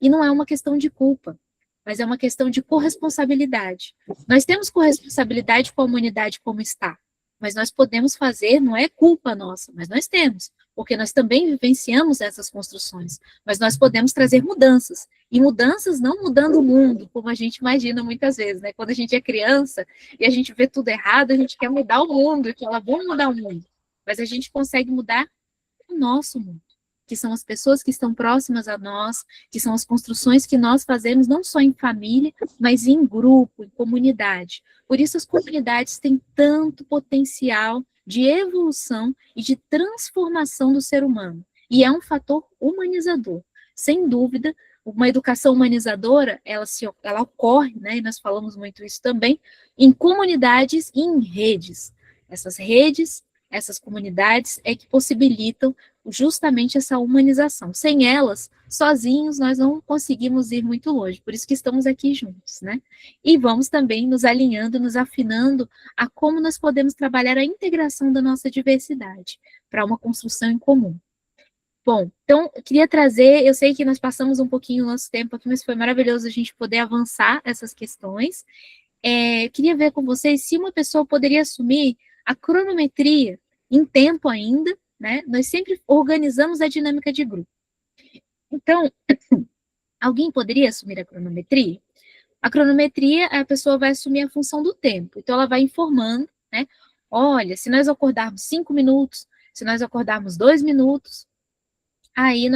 E não é uma questão de culpa, mas é uma questão de corresponsabilidade. Nós temos corresponsabilidade com a humanidade como está, mas nós podemos fazer, não é culpa nossa, mas nós temos, porque nós também vivenciamos essas construções, mas nós podemos trazer mudanças, e mudanças não mudando o mundo, como a gente imagina muitas vezes, né? Quando a gente é criança e a gente vê tudo errado, a gente quer mudar o mundo, e fala, vamos mudar o mundo, mas a gente consegue mudar o nosso mundo. que são as pessoas que estão próximas a nós, que são as construções que nós fazemos, não só em família, mas em grupo, em comunidade. Por isso as comunidades têm tanto potencial de evolução e de transformação do ser humano. E é um fator humanizador. Sem dúvida, uma educação humanizadora, ela ocorre, né, e nós falamos muito isso também, em comunidades e em redes. Essas redes, essas comunidades é que possibilitam justamente essa humanização. Sem elas, sozinhos, nós não conseguimos ir muito longe. Por isso que estamos aqui juntos, né? E vamos também nos alinhando, nos afinando a como nós podemos trabalhar a integração da nossa diversidade para uma construção em comum. Bom, então, eu queria trazer, eu sei que nós passamos um pouquinho o nosso tempo aqui, mas foi maravilhoso a gente poder avançar essas questões. Queria ver com vocês se uma pessoa poderia assumir a cronometria em tempo ainda, né? Nós sempre organizamos a dinâmica de grupo. Então, alguém poderia assumir a cronometria? A cronometria, a pessoa vai assumir a função do tempo. Então, ela vai informando, né? Olha, se nós acordarmos 5 minutos, se nós acordarmos 2 minutos, aí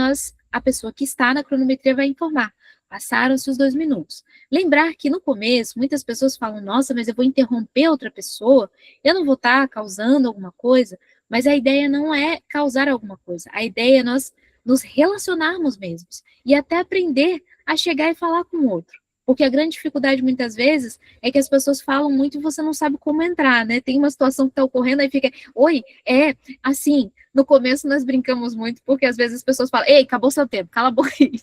a pessoa que está na cronometria vai informar. Passaram-se os 2 minutos. Lembrar que no começo, muitas pessoas falam, nossa, mas eu vou interromper outra pessoa, eu não vou estar causando alguma coisa, mas a ideia não é causar alguma coisa, a ideia é nós nos relacionarmos mesmos, e até aprender a chegar e falar com o outro. Porque a grande dificuldade, muitas vezes, é que as pessoas falam muito e você não sabe como entrar, né? Tem uma situação que está ocorrendo, aí fica, oi, assim, no começo nós brincamos muito, porque às vezes as pessoas falam, ei, acabou seu tempo, cala a boca aí.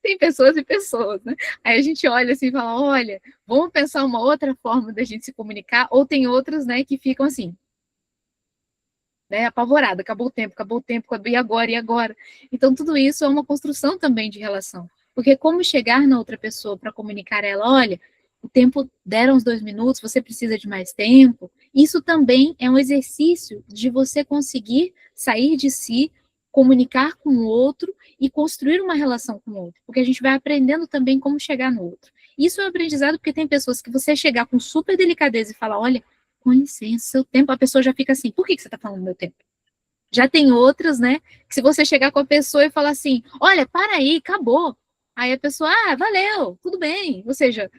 Tem pessoas e pessoas, né? Aí a gente olha assim e fala, olha, vamos pensar uma outra forma da gente se comunicar, ou tem outras, né, que ficam assim, né, apavorada, acabou o tempo, e agora, e agora? Então, tudo isso é uma construção também de relação. Porque como chegar na outra pessoa para comunicar a ela, olha, o tempo deram os 2 minutos, você precisa de mais tempo, isso também é um exercício de você conseguir sair de si, comunicar com o outro e construir uma relação com o outro, porque a gente vai aprendendo também como chegar no outro. Isso é um aprendizado porque tem pessoas que você chegar com super delicadeza e falar, olha, com licença, seu tempo, a pessoa já fica assim, por que você está falando do meu tempo? Já tem outras, né, que se você chegar com a pessoa e falar assim, olha, para aí, acabou. Aí a pessoa, valeu, tudo bem. Ou seja,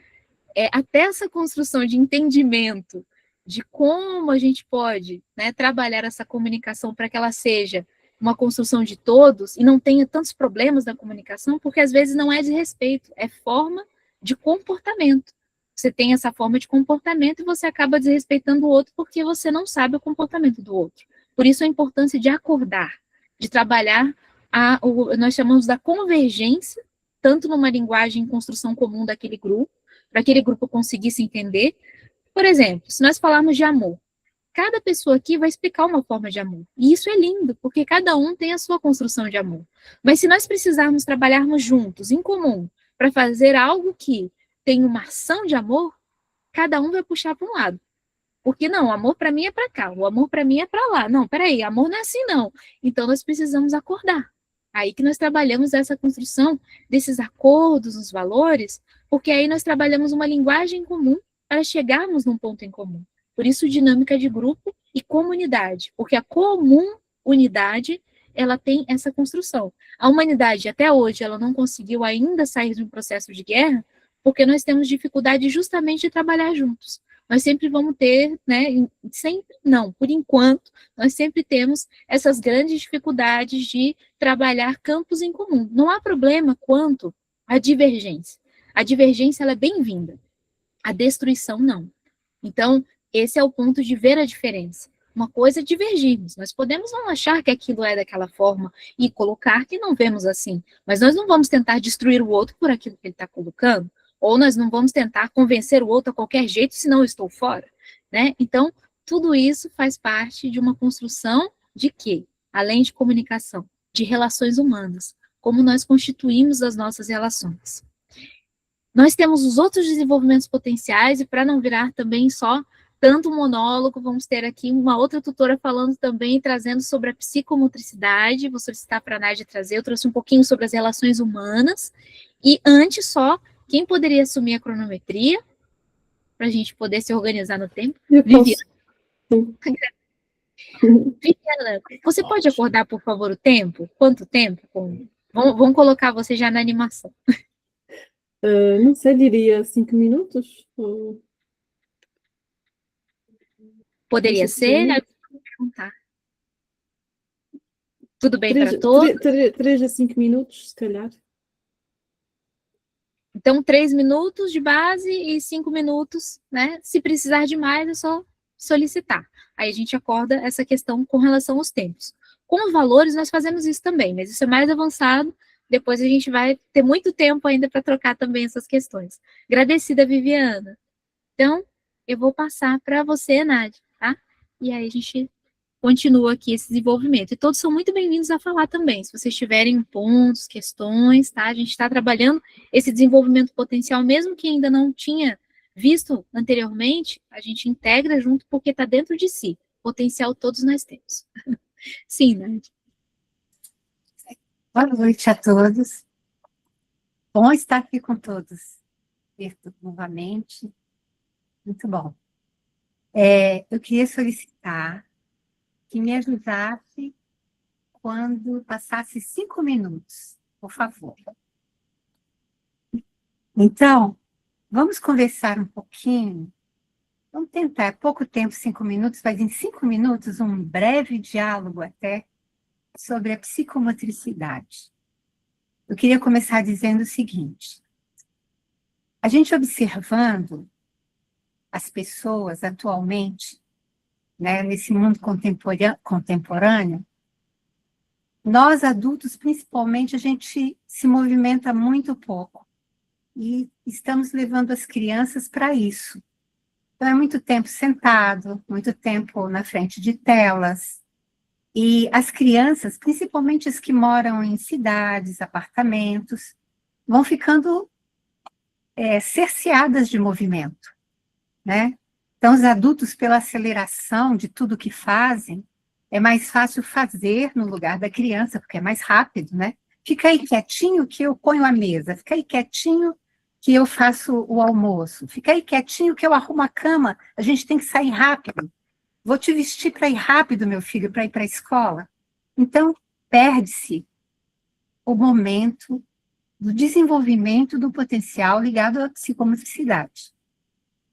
até essa construção de entendimento de como a gente pode, né, trabalhar essa comunicação para que ela seja uma construção de todos e não tenha tantos problemas na comunicação, porque às vezes não é desrespeito, é forma de comportamento. Você tem essa forma de comportamento e você acaba desrespeitando o outro porque você não sabe o comportamento do outro. Por isso a importância de acordar, de trabalhar, nós chamamos da convergência, tanto numa linguagem em construção comum daquele grupo, para aquele grupo conseguir se entender. Por exemplo, se nós falarmos de amor, cada pessoa aqui vai explicar uma forma de amor. E isso é lindo, porque cada um tem a sua construção de amor. Mas se nós precisarmos trabalharmos juntos, em comum, para fazer algo que tem uma ação de amor, cada um vai puxar para um lado. Porque não, o amor para mim é para cá, o amor para mim é para lá. Não, peraí, amor não é assim não. Então nós precisamos acordar. Aí que nós trabalhamos essa construção desses acordos, os valores, porque aí nós trabalhamos uma linguagem comum para chegarmos num ponto em comum. Por isso, dinâmica de grupo e comunidade, porque a comunidade, ela tem essa construção. A humanidade, até hoje, ela não conseguiu ainda sair de um processo de guerra, porque nós temos dificuldade justamente de trabalhar juntos. Nós sempre vamos ter, né, sempre não, por enquanto, nós sempre temos essas grandes dificuldades de trabalhar campos em comum. Não há problema quanto à divergência. A divergência, ela é bem-vinda. A destruição, não. Então, esse é o ponto de ver a diferença. Uma coisa é divergirmos. Nós podemos não achar que aquilo é daquela forma e colocar que não vemos assim, mas nós não vamos tentar destruir o outro por aquilo que ele está colocando, ou nós não vamos tentar convencer o outro a qualquer jeito, senão eu estou fora, né? Então, tudo isso faz parte de uma construção de quê? Além de comunicação, de relações humanas, como nós constituímos as nossas relações. Nós temos os outros desenvolvimentos potenciais, e para não virar também só tanto monólogo, vamos ter aqui uma outra tutora falando também, trazendo sobre a psicomotricidade, vou solicitar para a Nádia trazer, eu trouxe um pouquinho sobre as relações humanas, e antes só, quem poderia assumir a cronometria, para a gente poder se organizar no tempo? Eu posso. Sim. Viviana, você pode acordar, por favor, o tempo? Quanto tempo? Vamos colocar você já na animação. Não sei, diria 5 minutos? Poderia Não sei se ser? já- Aí eu vou perguntar. Tudo bem para todos? 3 a 5 minutos, se calhar. Então, 3 minutos de base e 5 minutos, né? Se precisar de mais, é só solicitar. Aí a gente acorda essa questão com relação aos tempos. Com os valores, nós fazemos isso também, mas isso é mais avançado. Depois a gente vai ter muito tempo ainda para trocar também essas questões. Agradecida, Viviana. Então, eu vou passar para você, Nádia, tá? E aí a gente continua aqui esse desenvolvimento. E todos são muito bem-vindos a falar também. Se vocês tiverem pontos, questões, tá? A gente está trabalhando esse desenvolvimento potencial, mesmo que ainda não tinha visto anteriormente, a gente integra junto porque está dentro de si. Potencial todos nós temos. Sim, Nádia. Boa noite a todos. Bom estar aqui com todos. Novamente. Muito bom. Eu queria solicitar que me ajudasse quando passasse 5 minutos, por favor. Então, vamos conversar um pouquinho. Vamos tentar, é pouco tempo, 5 minutos, mas em 5 minutos, um breve diálogo até sobre a psicomotricidade. Eu queria começar dizendo o seguinte. A gente observando as pessoas atualmente, né, nesse mundo contemporâneo, nós adultos, principalmente, a gente se movimenta muito pouco e estamos levando as crianças para isso. Então, é muito tempo sentado, muito tempo na frente de telas, e as crianças, principalmente as que moram em cidades, apartamentos, vão ficando cerceadas de movimento, né? Então, os adultos, pela aceleração de tudo que fazem, é mais fácil fazer no lugar da criança, porque é mais rápido, né? Fica aí quietinho que eu ponho a mesa, fica aí quietinho que eu faço o almoço, fica aí quietinho que eu arrumo a cama, a gente tem que sair rápido. Vou te vestir para ir rápido, meu filho, para ir para a escola. Então, perde-se o momento do desenvolvimento do potencial ligado à psicomotricidade.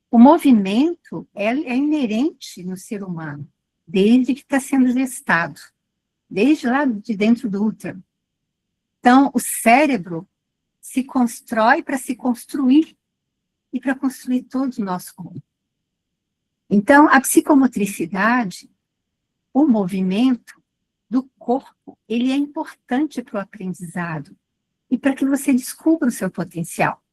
O movimento é inerente no ser humano, desde que está sendo gestado, desde lá de dentro do útero. Então, o cérebro se constrói para se construir e para construir todo o nosso corpo. Então, a psicomotricidade, o movimento do corpo, ele é importante para o aprendizado e para que você descubra o seu potencial.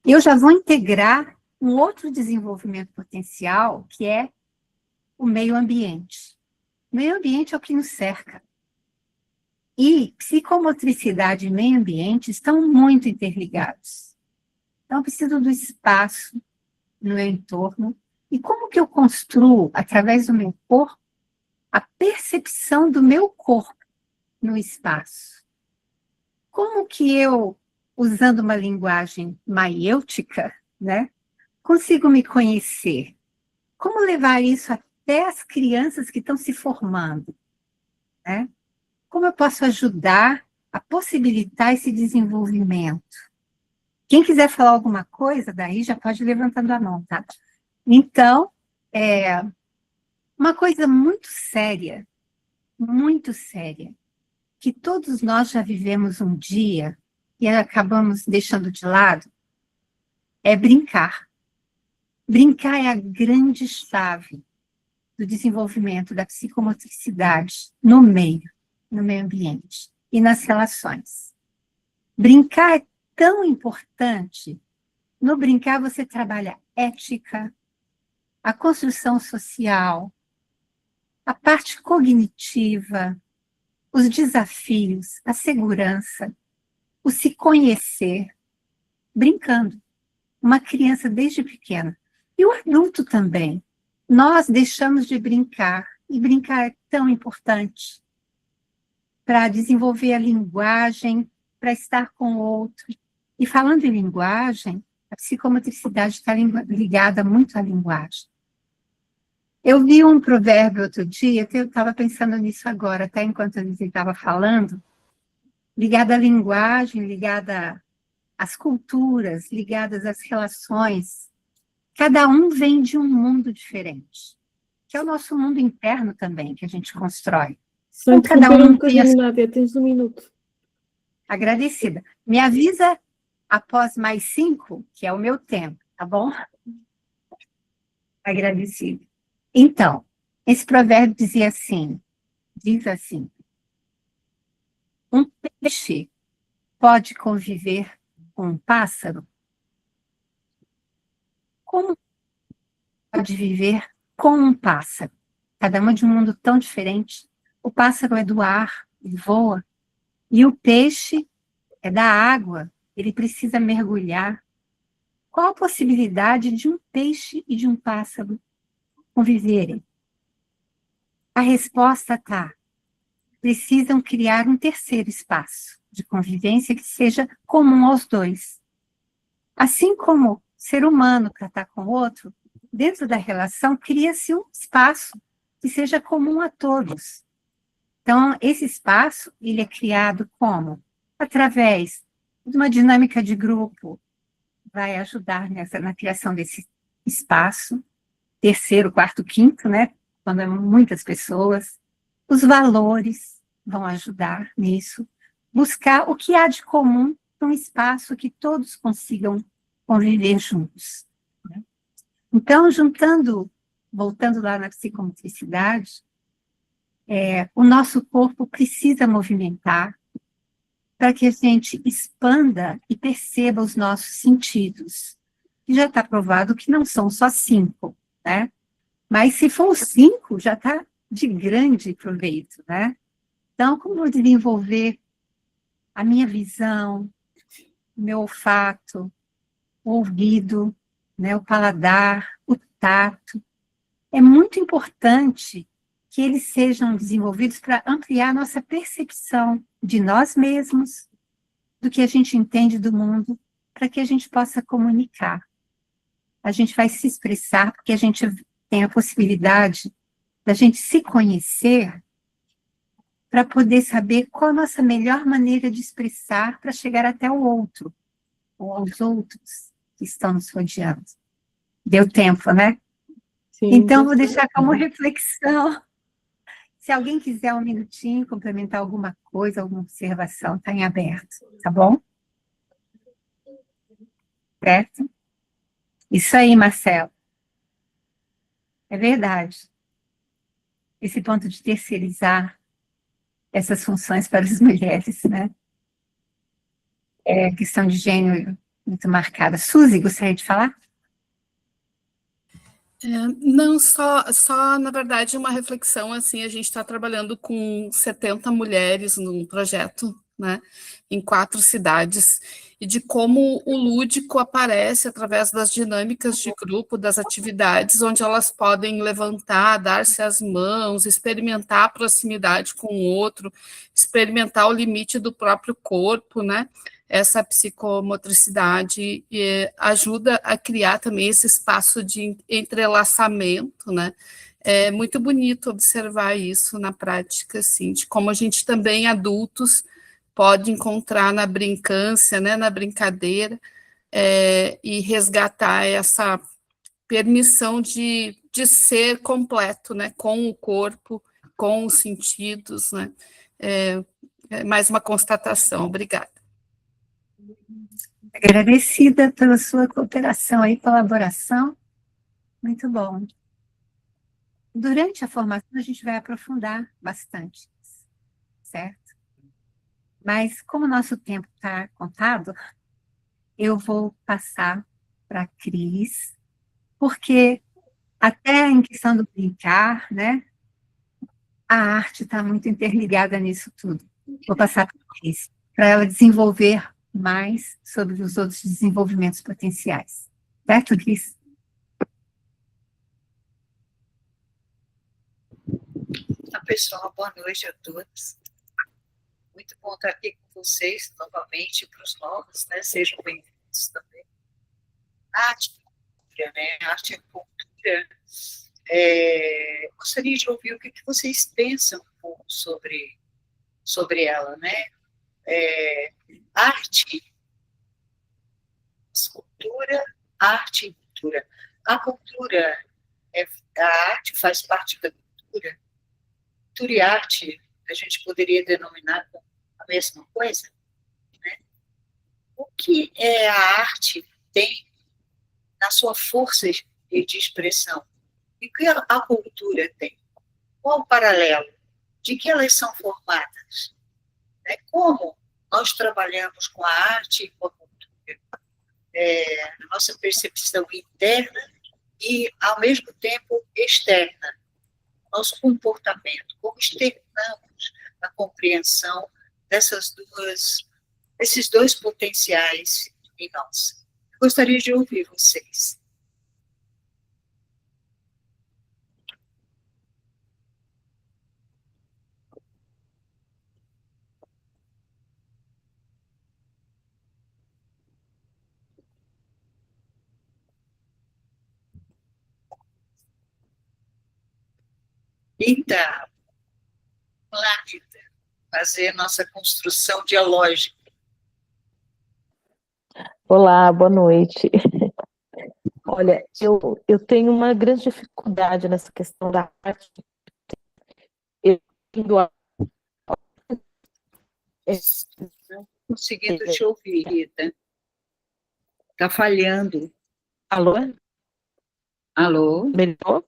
Eu já vou integrar um outro desenvolvimento potencial, que é o meio ambiente. O meio ambiente é o que nos cerca. E psicomotricidade e meio ambiente estão muito interligados. Então, eu preciso do espaço no meu entorno. E como que eu construo, através do meu corpo, a percepção do meu corpo no espaço? Como que eu, usando uma linguagem maiêutica, né, consigo me conhecer? Como levar isso até as crianças que estão se formando, né? Como eu posso ajudar a possibilitar esse desenvolvimento? Quem quiser falar alguma coisa, daí já pode ir levantando a mão, tá? Então, uma coisa muito séria, que todos nós já vivemos um dia e acabamos deixando de lado, é brincar. Brincar é a grande chave do desenvolvimento da psicomotricidade no meio ambiente e nas relações. Brincar é tão importante. No brincar você trabalha ética, a construção social, a parte cognitiva, os desafios, a segurança, o se conhecer, brincando. Uma criança desde pequena. E o adulto também. Nós deixamos de brincar, e brincar é tão importante para desenvolver a linguagem, para estar com o outro. E falando em linguagem, a psicomotricidade está ligada muito à linguagem. Eu vi um provérbio outro dia, que eu estava pensando nisso agora, até enquanto a gente estava falando, ligado à linguagem, ligada às culturas, ligadas às relações. Cada um vem de um mundo diferente, que é o nosso mundo interno também, que a gente constrói. Só Então, cada interromper um um tem a bocadinho, Nádia, tens 1 minuto. agradecida. Me avisa após mais 5, que é o meu tempo, tá bom? Agradecida. Então, esse provérbio diz assim, um peixe pode conviver com um pássaro? Como pode viver com um pássaro? Cada um é de um mundo tão diferente. O pássaro é do ar, ele voa, e o peixe é da água, ele precisa mergulhar. Qual a possibilidade de um peixe e de um pássaro conviverem? A resposta está: precisam criar um terceiro espaço de convivência que seja comum aos dois. Assim como o ser humano tratar com o outro, dentro da relação cria-se um espaço que seja comum a todos. Então, esse espaço, ele é criado como? Através de uma dinâmica de grupo, vai ajudar na criação desse espaço, terceiro, quarto, quinto, né? Quando é muitas pessoas. Os valores vão ajudar nisso. Buscar o que há de comum para um espaço que todos consigam conviver juntos. Né? Então, voltando lá na psicomotricidade, o nosso corpo precisa movimentar para que a gente expanda e perceba os nossos sentidos. E já está provado que não são só 5, né? Mas se for 5, já está de grande proveito, né? Então, como eu desenvolver a minha visão, o meu olfato, o ouvido, né, o paladar, o tato, é muito importante que eles sejam desenvolvidos para ampliar a nossa percepção de nós mesmos, do que a gente entende do mundo, para que a gente possa comunicar. A gente vai se expressar, porque a gente tem a possibilidade da gente se conhecer para poder saber qual a nossa melhor maneira de expressar para chegar até o outro, ou aos outros que estão nos rodeando. Deu tempo, né? Sim, Então, vou deixar como reflexão. Se alguém quiser 1 minutinho, complementar alguma coisa, alguma observação, está em aberto, tá bom? Certo? Isso aí, Marcelo. É verdade. Esse ponto de terceirizar essas funções para as mulheres, né? É questão de gênero muito marcada. Suzy, gostaria de falar? Não, só, na verdade, uma reflexão, assim, a gente está trabalhando com 70 mulheres num projeto, né, em 4 cidades, e de como o lúdico aparece através das dinâmicas de grupo, das atividades, onde elas podem levantar, dar-se as mãos, experimentar a proximidade com o outro, experimentar o limite do próprio corpo, né, essa psicomotricidade ajuda a criar também esse espaço de entrelaçamento, né? É muito bonito observar isso na prática, assim, de como a gente também, adultos, pode encontrar na brincância, né, na brincadeira, e resgatar essa permissão de ser completo, né, com o corpo, com os sentidos, né? Mais uma constatação. Obrigada. Agradecida pela sua cooperação e colaboração. Muito bom. Durante a formação, a gente vai aprofundar bastante, certo? Mas, como o nosso tempo está contado, eu vou passar para a Cris, porque até em questão do brincar, né? A arte está muito interligada nisso tudo. Vou passar para a Cris, para ela desenvolver mais sobre os outros desenvolvimentos potenciais. Certo, Cris? Olá, pessoal, boa noite a todos. Muito bom estar aqui com vocês novamente, para os novos, né? Sejam bem-vindos também. Arte, né? Arte e cultura Gostaria de ouvir o que vocês pensam um pouco sobre ela, né? Arte, cultura, arte e cultura. A cultura, a arte faz parte da cultura. Cultura e arte, a gente poderia denominar como a mesma coisa, né? O que a arte tem na sua força de expressão? E o que a cultura tem? Qual o paralelo? De que elas são formadas? Né? Como nós trabalhamos com a arte e com a cultura? A nossa percepção interna e, ao mesmo tempo, externa. Nosso comportamento, como externamos a compreensão desses dois potenciais em nós. Gostaria de ouvir vocês. Rita, vamos lá, Rita, fazer nossa construção dialógica. Olá, boa noite. Olha, eu tenho uma grande dificuldade nessa questão da arte. Eu entendo a... Não conseguindo te ouvir, Rita. Está falhando. Alô? Alô? Melhor?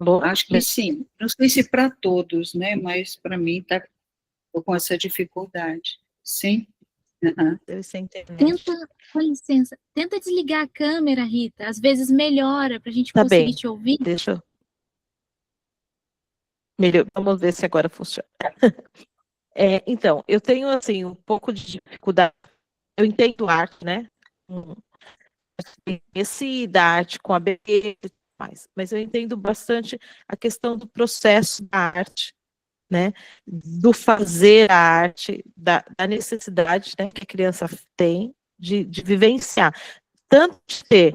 Alô? Acho que sim. Não sei se para todos, né? Mas para mim está com essa dificuldade. Sim? Uhum. Com licença, tenta desligar a câmera, Rita. Às vezes melhora para a gente Tá conseguir bem. te ouvir. Deixa eu... Melhor. Vamos ver se agora funciona. Então, eu tenho, assim, um pouco de dificuldade. Eu entendo arte, né? Esse da arte com a beleza e tudo mais, mas eu entendo bastante a questão do processo da arte, né? Do fazer a arte, da necessidade, né, que a criança tem de vivenciar. Tanto de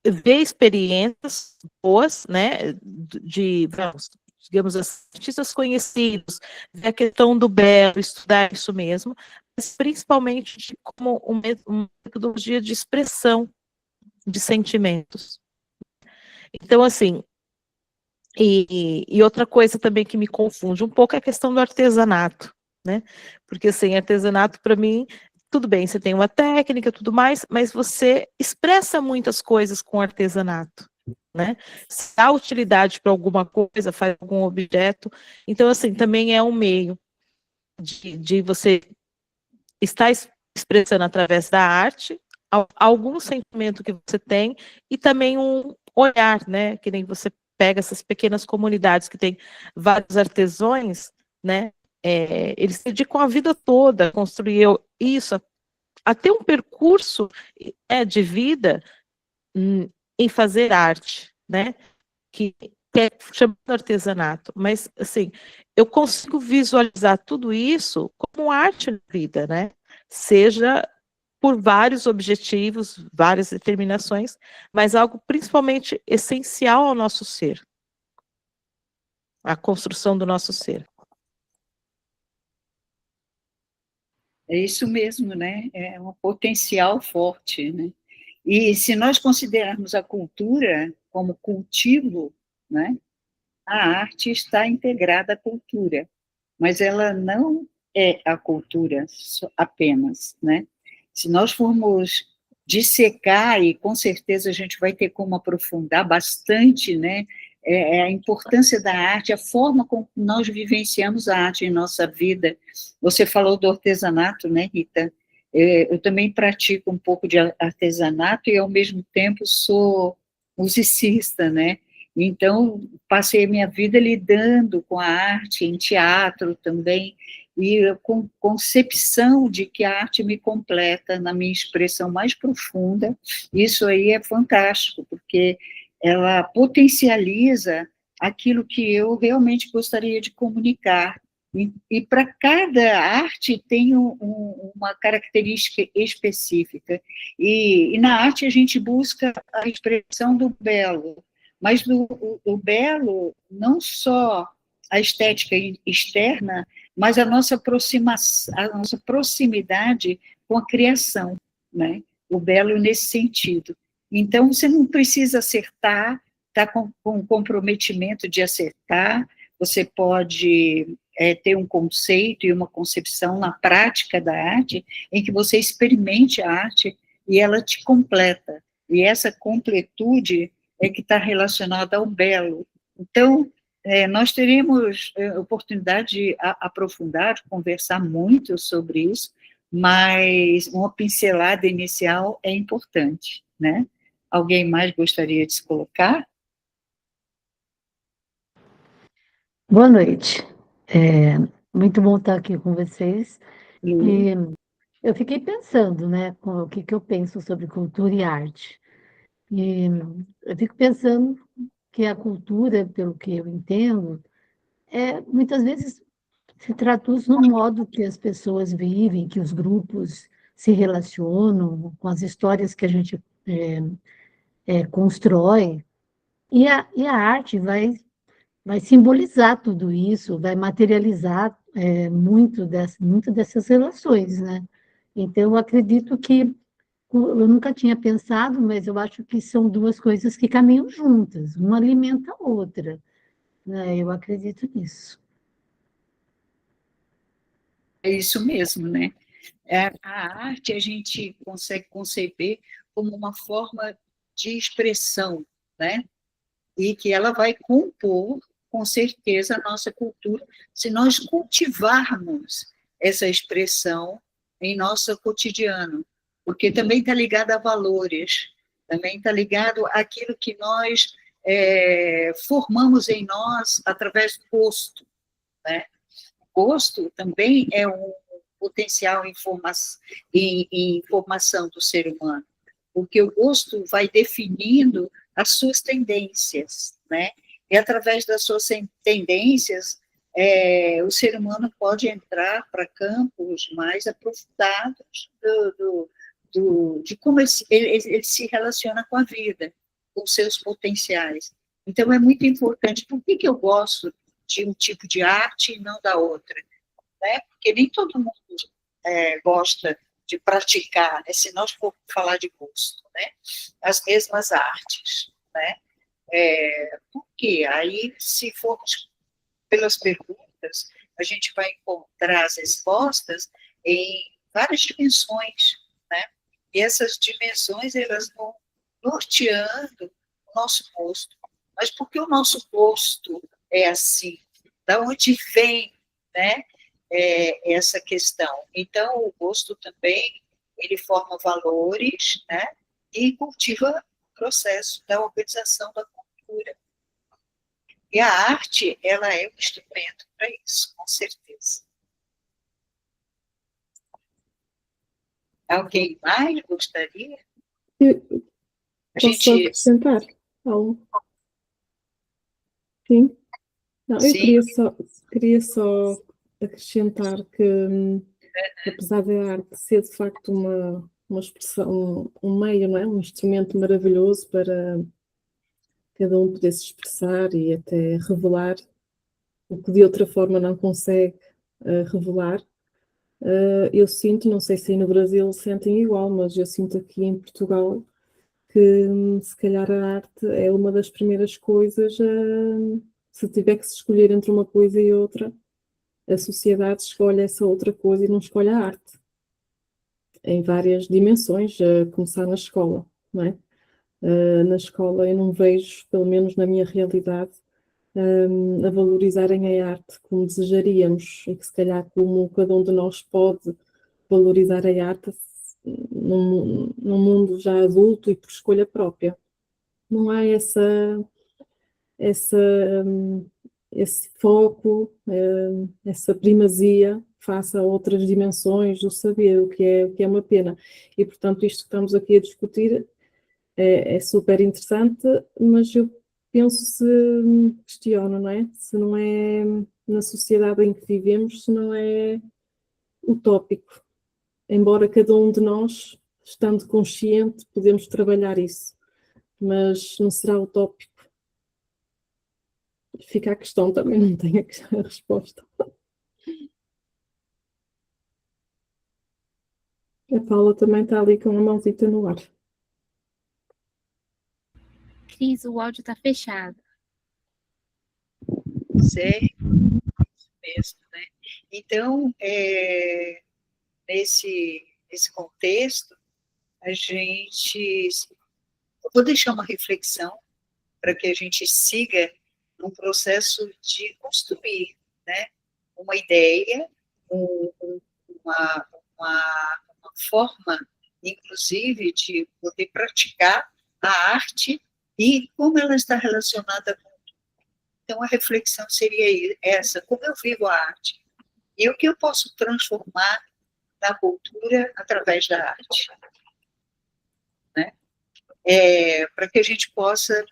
ver experiências boas, né? Digamos, artistas conhecidos, ver a questão do belo, estudar isso mesmo, mas principalmente como uma metodologia de expressão de sentimentos. Então, assim, e outra coisa também que me confunde um pouco é a questão do artesanato, né? Porque, assim, artesanato, para mim, tudo bem, você tem uma técnica, tudo mais, mas você expressa muitas coisas com artesanato, né? Se dá utilidade para alguma coisa, faz algum objeto. Então, assim, também é um meio de você estar expressando através da arte algum sentimento que você tem e também um olhar, né? Que nem você pega essas pequenas comunidades que tem vários artesãos, né? Eles se dedicam a vida toda a construir isso, a ter um percurso de vida em fazer arte, né? Que é chamado artesanato, mas assim, eu consigo visualizar tudo isso como arte na vida, né? Seja por vários objetivos, várias determinações, mas algo principalmente essencial ao nosso ser, a construção do nosso ser. É isso mesmo, né? É um potencial forte, né? E se nós considerarmos a cultura como cultivo, né? A arte está integrada à cultura, mas ela não é a cultura apenas, né? Se nós formos dissecar, e com certeza a gente vai ter como aprofundar bastante, né? A importância da arte, a forma como nós vivenciamos a arte em nossa vida. Você falou do artesanato, né, Rita? Eu também pratico um pouco de artesanato e, ao mesmo tempo, sou musicista, né? Então, passei a minha vida lidando com a arte, em teatro também, e com concepção de que a arte me completa na minha expressão mais profunda. Isso aí é fantástico, porque ela potencializa aquilo que eu realmente gostaria de comunicar, E para cada arte tem uma característica específica. E na arte a gente busca a expressão do belo, mas o belo não só a estética externa, mas a nossa proximidade com a criação, né? O belo nesse sentido. Então, você não precisa acertar, tá com comprometimento de acertar, você pode ter um conceito e uma concepção na prática da arte, em que você experimente a arte e ela te completa. E essa completude é que está relacionada ao belo. Então, nós teremos oportunidade de aprofundar, de conversar muito sobre isso, mas uma pincelada inicial é importante, né? Alguém mais gostaria de se colocar? Boa noite. Muito bom estar aqui com vocês. E eu fiquei pensando, né, com o que eu penso sobre cultura e arte. E eu fico pensando que a cultura, pelo que eu entendo, muitas vezes se traduz no modo que as pessoas vivem, que os grupos se relacionam, com as histórias que a gente constrói. E a arte vai simbolizar tudo isso, vai materializar muito dessas relações, né? Então, eu acredito que, eu nunca tinha pensado, mas eu acho que são duas coisas que caminham juntas, uma alimenta a outra, né? Eu acredito nisso. É isso mesmo, né? A arte a gente consegue conceber como uma forma de expressão, né? E que ela vai compor, com certeza, a nossa cultura, se nós cultivarmos essa expressão em nosso cotidiano, porque também está ligado a valores, também está ligado àquilo que nós formamos em nós através do gosto, né? O gosto também é um potencial em formação do ser humano, porque o gosto vai definindo as suas tendências, né? E através das suas tendências, o ser humano pode entrar para campos mais aprofundados de como ele se relaciona com a vida, com seus potenciais. Então, é muito importante. Por que eu gosto de um tipo de arte e não da outra? Né? Porque nem todo mundo gosta de praticar, né? Se nós for falar de gosto, né? As mesmas artes, né? Por quê? Aí, se formos pelas perguntas, a gente vai encontrar as respostas em várias dimensões, né? E essas dimensões, elas vão norteando o nosso gosto. Mas por que o nosso gosto é assim? Da onde vem, né? Essa questão. Então, o gosto também, ele forma valores, né? E cultiva o processo da organização da cultura. E a arte, ela é um instrumento para isso, com certeza. Alguém mais gostaria? Posso acrescentar algo? Sim? Não, eu queria só acrescentar que, apesar da arte ser de facto uma expressão, um meio, não é? Um instrumento maravilhoso para cada um poder se expressar e até revelar o que de outra forma não consegue revelar. Eu sinto, não sei se aí no Brasil sentem igual, mas eu sinto aqui em Portugal que se calhar a arte é uma das primeiras coisas, se tiver que se escolher entre uma coisa e outra, a sociedade escolhe essa outra coisa e não escolhe a arte. Em várias dimensões, a começar na escola, não é? Na escola eu não vejo, pelo menos na minha realidade, a valorizarem a arte como desejaríamos, e que se calhar como cada um de nós pode valorizar a arte num mundo já adulto e por escolha própria. Não há esse foco, essa primazia face a outras dimensões do saber, o que é uma pena. E, portanto, isto que estamos aqui a discutir é super interessante, mas eu penso se me questiono, não é? Se não é, na sociedade em que vivemos, se não é utópico. Embora cada um de nós, estando consciente, podemos trabalhar isso. Mas não será utópico? Fica a questão, também não tenho a resposta. A Paula também está ali com a mãozita no ar. Cris, o áudio está fechado. Sei, mesmo, né? Então, nesse contexto, a gente... Eu vou deixar uma reflexão para que a gente siga num processo de construir, né? Uma ideia, uma forma, inclusive, de poder praticar a arte e como ela está relacionada com... Então, a reflexão seria essa: como eu vivo a arte? E o que eu posso transformar na cultura através da arte? Né? Para que a gente possa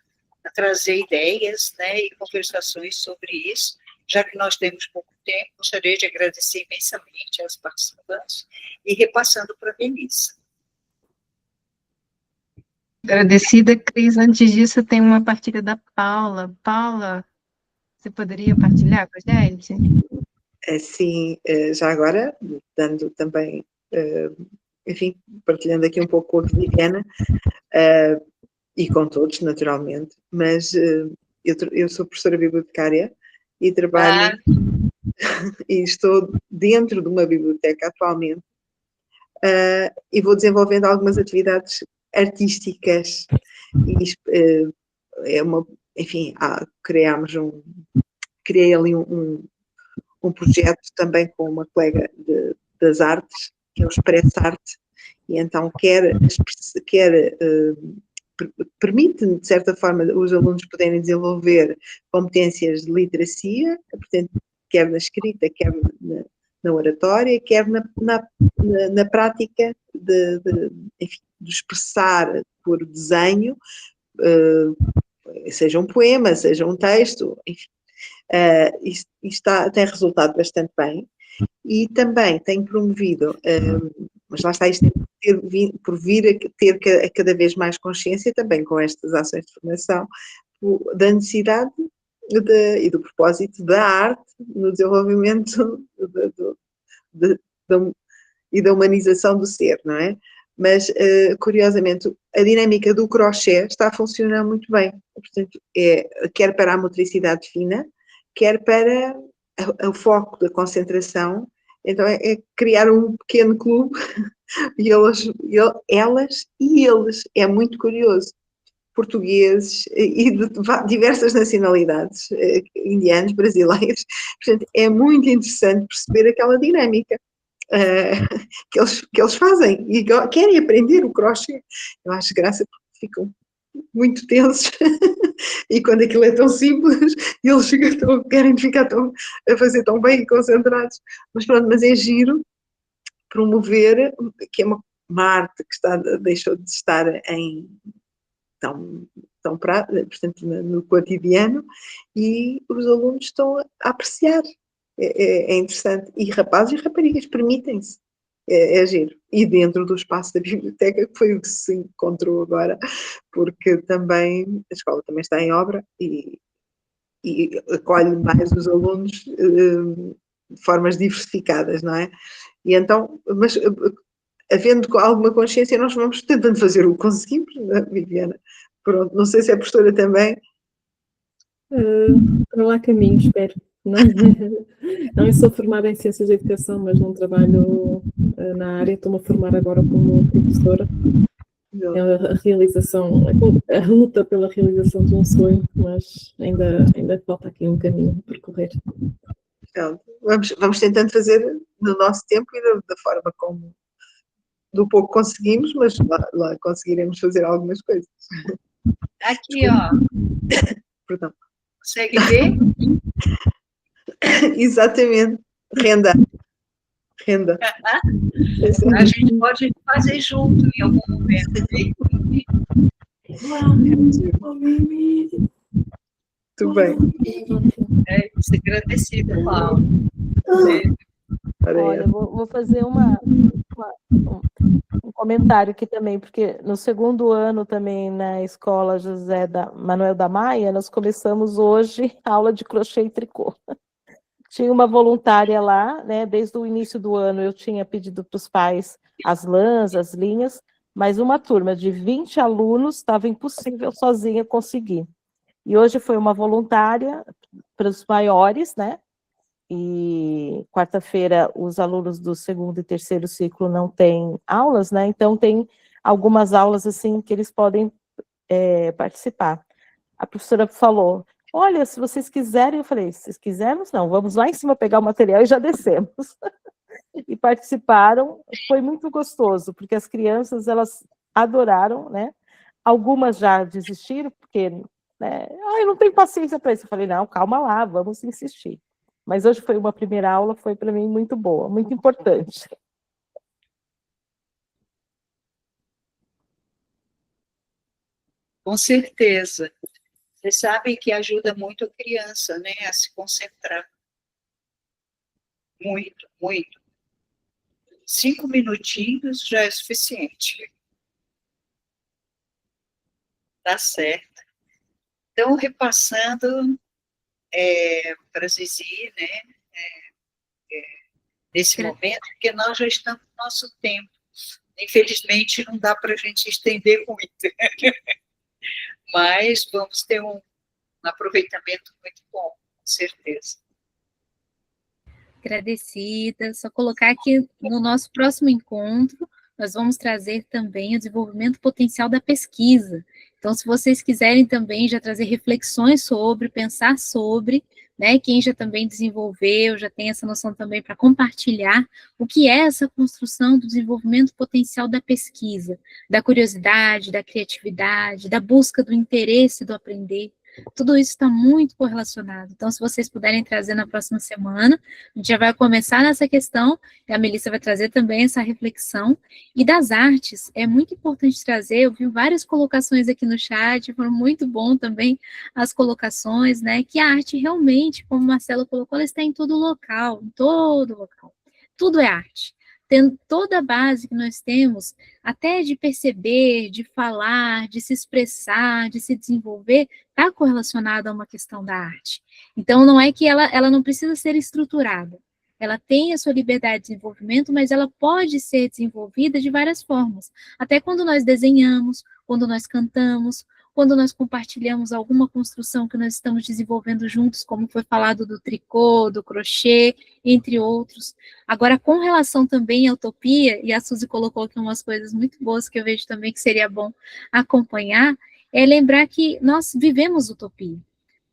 trazer ideias, né, e conversações sobre isso, já que nós temos pouco tempo. Gostaria de agradecer imensamente aos participantes e repassando para a Melissa. Agradecida, Cris. Antes disso, tem uma partilha da Paula. Paula, você poderia partilhar com a gente? Sim, já agora, dando também, enfim, partilhando aqui um pouco com a Viviana, e com todos, naturalmente, mas eu sou professora bibliotecária e trabalho, e estou dentro de uma biblioteca atualmente, e vou desenvolvendo algumas atividades artísticas, e enfim, criei ali um projeto também com uma colega das artes, que é o Express Arte, e então permite, de certa forma, os alunos poderem desenvolver competências de literacia, portanto, quer na escrita, quer na oratória, quer na prática enfim, de expressar por desenho, seja um poema, seja um texto, enfim. Isto tem resultado bastante bem. E também tenho promovido, mas lá está, isto por vir a ter cada vez mais consciência também com estas ações de formação, da necessidade e do propósito da arte no desenvolvimento e da humanização do ser, não é? Mas, curiosamente, a dinâmica do crochê está a funcionar muito bem. Portanto, quer para a motricidade fina, quer para o foco da concentração. Então, é criar um pequeno clube, e elas e eles, é muito curioso, portugueses e de diversas nacionalidades, indianos, brasileiros. Portanto, é muito interessante perceber aquela dinâmica que eles fazem e querem aprender o crochê. Eu acho graça porque ficam muito tensos e quando aquilo é tão simples eles querem ficar a fazer tão bem e concentrados, mas pronto, mas é giro promover, que é uma arte que deixou de estar portanto, no cotidiano, e os alunos estão a apreciar. É interessante, e rapazes e raparigas permitem-se. É giro. E dentro do espaço da biblioteca, que foi o que se encontrou agora, porque também a escola também está em obra e acolhe mais os alunos de formas diversificadas, não é? E então, mas havendo alguma consciência, nós vamos tentando fazer o que conseguimos, não é, Viviana? Pronto, não sei se é professora também. Para lá caminho, espero. Não, eu sou formada em Ciências da Educação, mas não trabalho na área. Estou-me a formar agora como professora. É a luta pela realização de um sonho, mas ainda falta aqui um caminho a percorrer. Então, vamos tentando fazer no nosso tempo e da forma como do pouco conseguimos, mas lá conseguiremos fazer algumas coisas. Aqui, ó. Perdão. Consegue ver? Exatamente. Renda. A gente pode fazer junto em algum momento. Muito bem. É isso, agradecida, Paulo. Olha, eu vou fazer um comentário aqui também, porque no segundo ano também na escola Manuel da Maia, nós começamos hoje a aula de crochê e tricô. Tinha uma voluntária lá, né? Desde o início do ano eu tinha pedido para os pais as lãs, as linhas, mas uma turma de 20 alunos estava impossível sozinha conseguir. E hoje foi uma voluntária para os maiores, né? E quarta-feira os alunos do segundo e terceiro ciclo não têm aulas, né? Então tem algumas aulas assim que eles podem participar. A professora falou: olha, se vocês quiserem, eu falei, se vocês quisermos, não, vamos lá em cima pegar o material e já descemos. E participaram, foi muito gostoso, porque as crianças, elas adoraram, né? Algumas já desistiram, porque, né, eu não tenho paciência para isso. Eu falei, não, calma lá, vamos insistir. Mas hoje foi uma primeira aula, foi para mim muito boa, muito importante. Com certeza. Vocês sabem que ajuda muito a criança, né, a se concentrar. Muito, muito. 5 minutinhos já é suficiente. Tá certo. Então, repassando para a Zizi, né, nesse momento, porque nós já estamos no nosso tempo. Infelizmente, não dá para a gente estender muito. Mas vamos ter um aproveitamento muito bom, com certeza. Agradecida. Só colocar aqui no nosso próximo encontro, nós vamos trazer também o desenvolvimento potencial da pesquisa. Então, se vocês quiserem também já trazer reflexões sobre, pensar sobre, né, quem já também desenvolveu, já tem essa noção também para compartilhar o que é essa construção do desenvolvimento potencial da pesquisa, da curiosidade, da criatividade, da busca do interesse do aprender. Tudo isso está muito correlacionado. Então, se vocês puderem trazer na próxima semana, a gente já vai começar nessa questão, e a Melissa vai trazer também essa reflexão. E das artes, é muito importante trazer, eu vi várias colocações aqui no chat, foram muito bom também as colocações, né, que a arte realmente, como o Marcelo colocou, ela está em todo local, em todo local. Tudo é arte. Tendo toda a base que nós temos, até de perceber, de falar, de se expressar, de se desenvolver, está correlacionado a uma questão da arte. Então, não é que ela não precisa ser estruturada. Ela tem a sua liberdade de desenvolvimento, mas ela pode ser desenvolvida de várias formas. Até quando nós desenhamos, quando nós cantamos, quando nós compartilhamos alguma construção que nós estamos desenvolvendo juntos, como foi falado do tricô, do crochê, entre outros. Agora, com relação também à utopia, e a Suzy colocou aqui umas coisas muito boas que eu vejo também que seria bom acompanhar, é lembrar que nós vivemos utopia.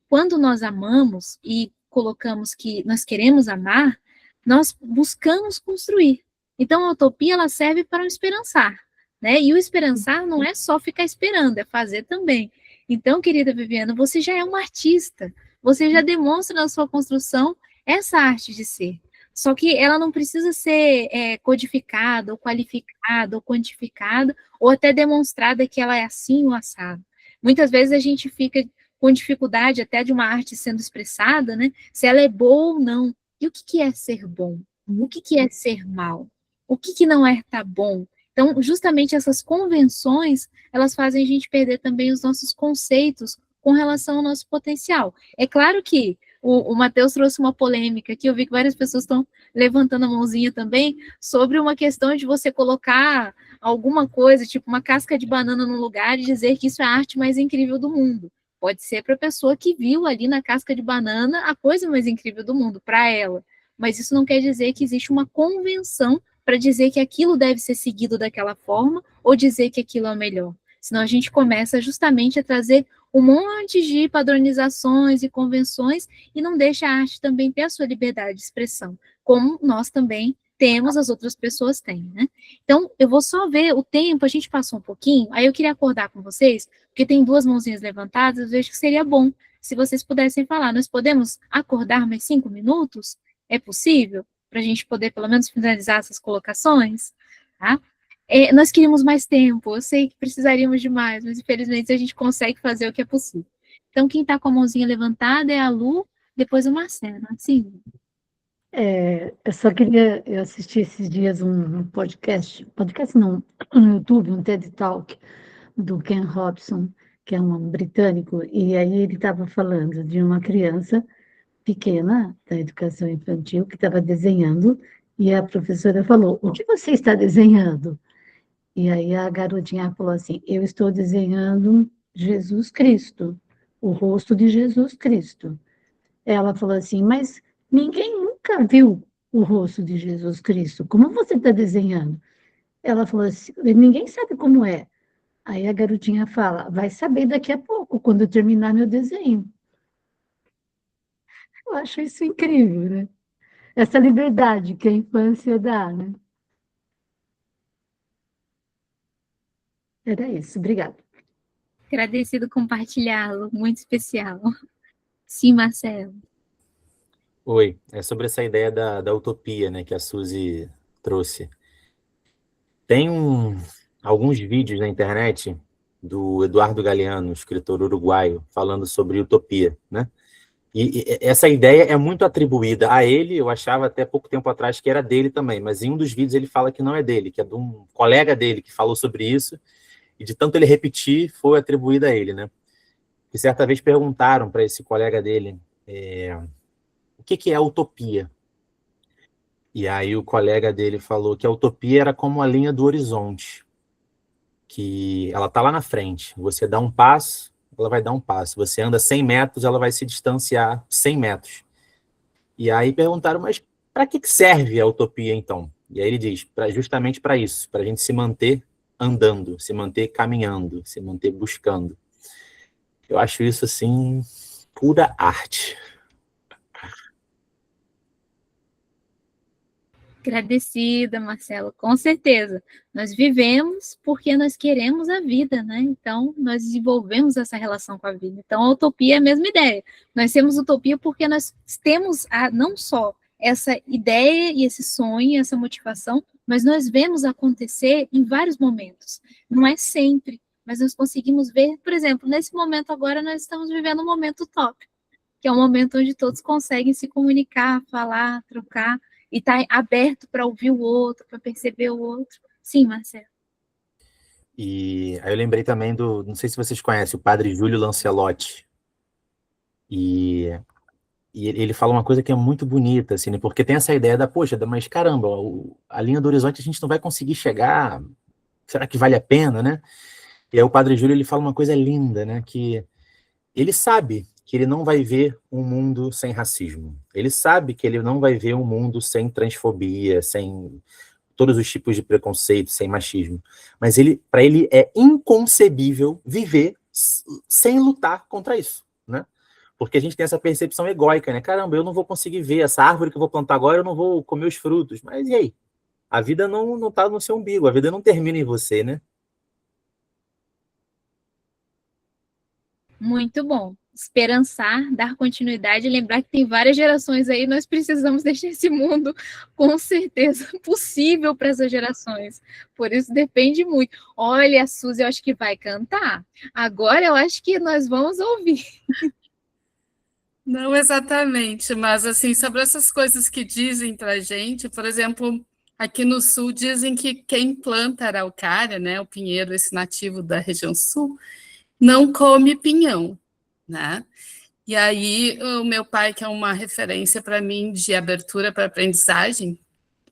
Quando nós amamos e colocamos que nós queremos amar, nós buscamos construir. Então, a utopia, ela serve para o esperançar, né? E o esperançar não é só ficar esperando, é fazer também. Então, querida Viviana, você já é uma artista, você já demonstra na sua construção essa arte de ser. Só que ela não precisa ser codificada, ou qualificada, ou quantificada, ou até demonstrada que ela é assim ou assado. Muitas vezes a gente fica com dificuldade até de uma arte sendo expressada, né? Se ela é boa ou não. E o que é ser bom? O que é ser mal? O que não é tá bom? Então, justamente essas convenções, elas fazem a gente perder também os nossos conceitos com relação ao nosso potencial. É claro que o Matheus trouxe uma polêmica aqui, eu vi que várias pessoas estão levantando a mãozinha também, sobre uma questão de você colocar alguma coisa, tipo uma casca de banana num lugar e dizer que isso é a arte mais incrível do mundo. Pode ser para a pessoa que viu ali na casca de banana a coisa mais incrível do mundo, para ela. Mas isso não quer dizer que existe uma convenção para dizer que aquilo deve ser seguido daquela forma ou dizer que aquilo é o melhor. Senão a gente começa justamente a trazer um monte de padronizações e convenções e não deixa a arte também ter a sua liberdade de expressão, como nós também temos, as outras pessoas têm, né? Então, eu vou só ver o tempo, a gente passou um pouquinho, aí eu queria acordar com vocês, porque tem duas mãozinhas levantadas, eu vejo que seria bom se vocês pudessem falar. Nós podemos acordar mais 5 minutos? É possível? Para a gente poder, pelo menos, finalizar essas colocações, tá? Nós queríamos mais tempo, eu sei que precisaríamos de mais, mas infelizmente a gente consegue fazer o que é possível. Então, quem está com a mãozinha levantada é a Lu, depois o Marcelo. Assim, Eu só queria, eu assisti esses dias um podcast não, no YouTube, um TED Talk do Ken Robson, que é um britânico, e aí ele estava falando de uma criança pequena da educação infantil que estava desenhando, e a professora falou: "O que você está desenhando?" E aí a garotinha falou assim: "Eu estou desenhando Jesus Cristo, o rosto de Jesus Cristo." Ela falou assim: "Mas ninguém nunca viu o rosto de Jesus Cristo. Como você está desenhando?" Ela falou assim: "Ninguém sabe como é." Aí a garotinha fala: "Vai saber daqui a pouco, quando eu terminar meu desenho." Eu acho isso incrível, né? Essa liberdade que a infância dá, né? Era isso, obrigada. agradecido compartilhá-lo, muito especial. Sim, Marcelo. Oi, é sobre essa ideia da utopia, né, que a Suzy trouxe. Tem alguns vídeos na internet do Eduardo Galeano, escritor uruguaio, falando sobre utopia, né? E essa ideia é muito atribuída a ele, eu achava até pouco tempo atrás que era dele também, mas em um dos vídeos ele fala que não é dele, que é de um colega dele que falou sobre isso, e de tanto ele repetir, foi atribuída a ele, né? E certa vez perguntaram para esse colega dele o que é a utopia. E aí o colega dele falou que a utopia era como a linha do horizonte, que ela está lá na frente, você dá um passo, ela vai dar um passo, você anda 100 metros, ela vai se distanciar 100 metros. E aí perguntaram, mas para que serve a utopia então? E aí ele diz, justamente para isso, para a gente se manter andando, se manter caminhando, se manter buscando. Eu acho isso, assim, pura arte. Agradecida, Marcelo, com certeza. Nós vivemos porque nós queremos a vida, né? Então, nós desenvolvemos essa relação com a vida. Então, a utopia é a mesma ideia. Nós temos utopia porque nós temos não só essa ideia e esse sonho, essa motivação, mas nós vemos acontecer em vários momentos. Não é sempre, mas nós conseguimos ver, por exemplo, nesse momento agora nós estamos vivendo um momento utópico, que é um momento onde todos conseguem se comunicar, falar, trocar, e está aberto para ouvir o outro, para perceber o outro. Sim, Marcelo. E aí eu lembrei também não sei se vocês conhecem, o padre Júlio Lancelotti. E ele fala uma coisa que é muito bonita, assim, né? Porque tem essa ideia poxa, mas caramba, a linha do horizonte a gente não vai conseguir chegar, será que vale a pena, né? E aí o padre Júlio, ele fala uma coisa linda, né? Que ele sabe que ele não vai ver um mundo sem racismo. Ele sabe que ele não vai ver um mundo sem transfobia, sem todos os tipos de preconceito, sem machismo. Mas para ele é inconcebível viver sem lutar contra isso, né? Porque a gente tem essa percepção egóica, né? Caramba, eu não vou conseguir ver essa árvore que eu vou plantar agora, eu não vou comer os frutos. Mas e aí? A vida não tá no seu umbigo, a vida não termina em você, né? Muito bom. Esperançar, dar continuidade, lembrar que tem várias gerações aí, nós precisamos deixar esse mundo com certeza possível para essas gerações. Por isso depende muito. Olha, a Suzy, eu acho que vai cantar. Agora eu acho que nós vamos ouvir. Não exatamente, mas assim, sobre essas coisas que dizem para a gente, por exemplo, aqui no sul dizem que quem planta araucária, né, o pinheiro, esse nativo da região sul, não come pinhão, né? E aí o meu pai, que é uma referência para mim de abertura para aprendizagem,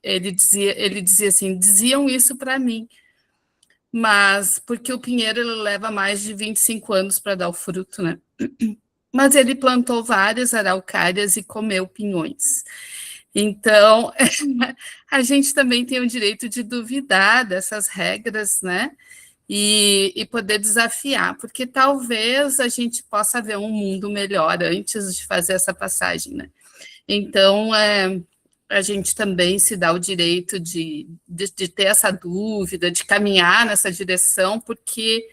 ele dizia assim, diziam isso para mim, mas porque o pinheiro ele leva mais de 25 anos para dar o fruto, né? Mas ele plantou várias araucárias e comeu pinhões. Então, a gente também tem o direito de duvidar dessas regras, né? E poder desafiar, porque talvez a gente possa ver um mundo melhor antes de fazer essa passagem, né? Então, a gente também se dá o direito de ter essa dúvida, de caminhar nessa direção, porque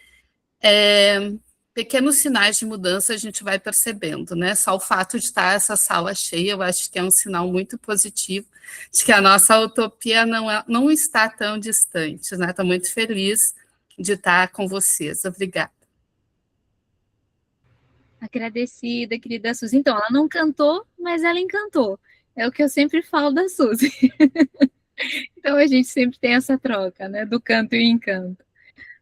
pequenos sinais de mudança a gente vai percebendo, né? Só o fato de estar essa sala cheia, eu acho que é um sinal muito positivo de que a nossa utopia não está tão distante, né? Estou muito feliz de estar com vocês. Obrigada. Agradecida, querida Suzy. Então, ela não cantou, mas ela encantou. É o que eu sempre falo da Suzy. Então, a gente sempre tem essa troca, né? Do canto e encanto.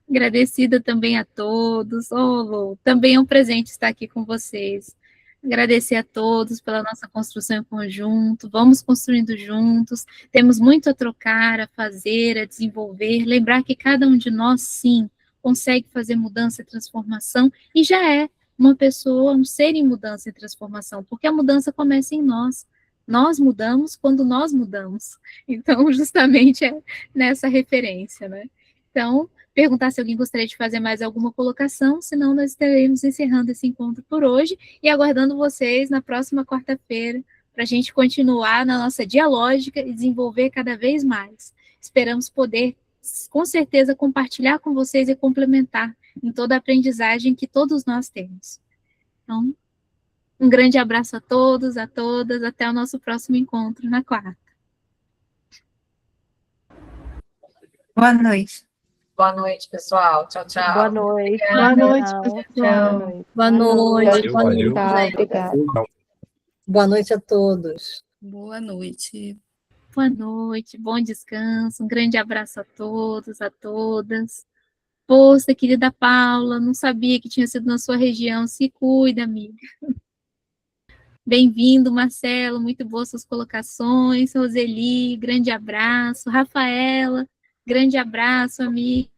Agradecida também a todos. Oh, Lu, também é um presente estar aqui com vocês. Agradecer a todos pela nossa construção em conjunto. Vamos construindo juntos. Temos muito a trocar, a fazer, a desenvolver. Lembrar que cada um de nós, sim, consegue fazer mudança e transformação e já é uma pessoa, um ser em mudança e transformação, porque a mudança começa em nós. Nós mudamos quando nós mudamos. Então, justamente é nessa referência, né? Então, perguntar se alguém gostaria de fazer mais alguma colocação, senão nós estaremos encerrando esse encontro por hoje e aguardando vocês na próxima quarta-feira para a gente continuar na nossa dialógica e desenvolver cada vez mais. Esperamos poder, com certeza, compartilhar com vocês e complementar em toda a aprendizagem que todos nós temos. Então, um grande abraço a todos, a todas, até o nosso próximo encontro na quarta. Boa noite. Boa noite, pessoal. Tchau, tchau. Boa noite. Boa noite, Tchau. pessoal. Boa noite. Valeu, valeu. Obrigada. Boa noite a todos. Boa noite. Boa noite, bom descanso, um grande abraço a todos, a todas. Poxa, querida Paula, não sabia que tinha sido na sua região, se cuida, amiga. Bem-vindo, Marcelo, muito boas suas colocações. Roseli, grande abraço. Rafaela, grande abraço, amiga.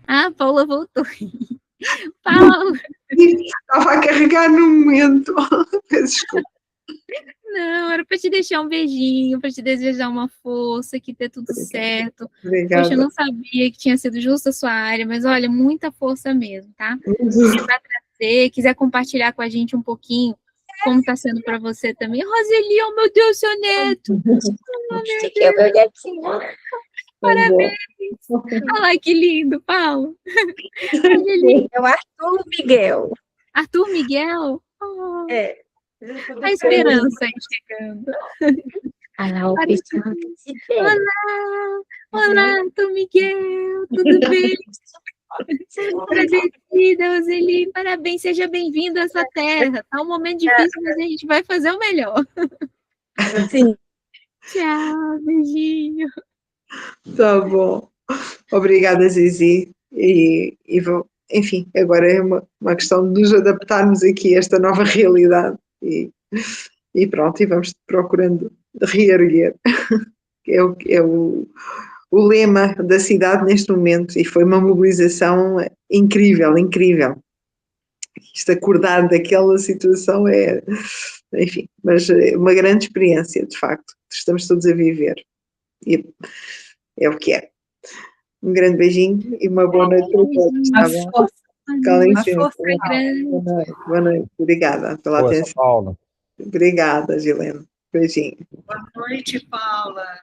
Ah, Paula voltou. Paula. Estava a carregar no momento. Peço desculpa. Não, era para te deixar um beijinho, para te desejar uma força, que dê tudo certo. Obrigada. Poxa, eu não sabia que tinha sido justo a sua área, mas olha, muita força mesmo, tá? Se vai trazer, quiser compartilhar com a gente um pouquinho como está sendo para você também. Roseli, oh meu Deus, seu neto! Oh, meu Deus. Parabéns! Olha lá que lindo, Paulo! É o Arthur Miguel. Arthur Miguel? Oh. É. A esperança aí chegando. Olá, o pessoal. Olá! Olá, Arthur Miguel! Tudo bem? Agradecida, Roseli. Parabéns, seja bem-vindo a essa terra. Tá um momento difícil, mas a gente vai fazer o melhor. Sim. Tchau, beijinho. Tá bom. Obrigada, Zizi. Enfim, agora é uma questão de nos adaptarmos aqui a esta nova realidade. E pronto, e vamos procurando reerguer. É o lema da cidade neste momento, e foi uma mobilização incrível, incrível. Isto acordar daquela situação enfim, mas é uma grande experiência, de facto, estamos todos a viver, e é o que é. Um grande beijinho e uma boa noite para todos, está bom? Com licença. Boa noite, obrigada pela atenção. Paula. Obrigada, Gilena. Beijinho. Boa noite, Paula.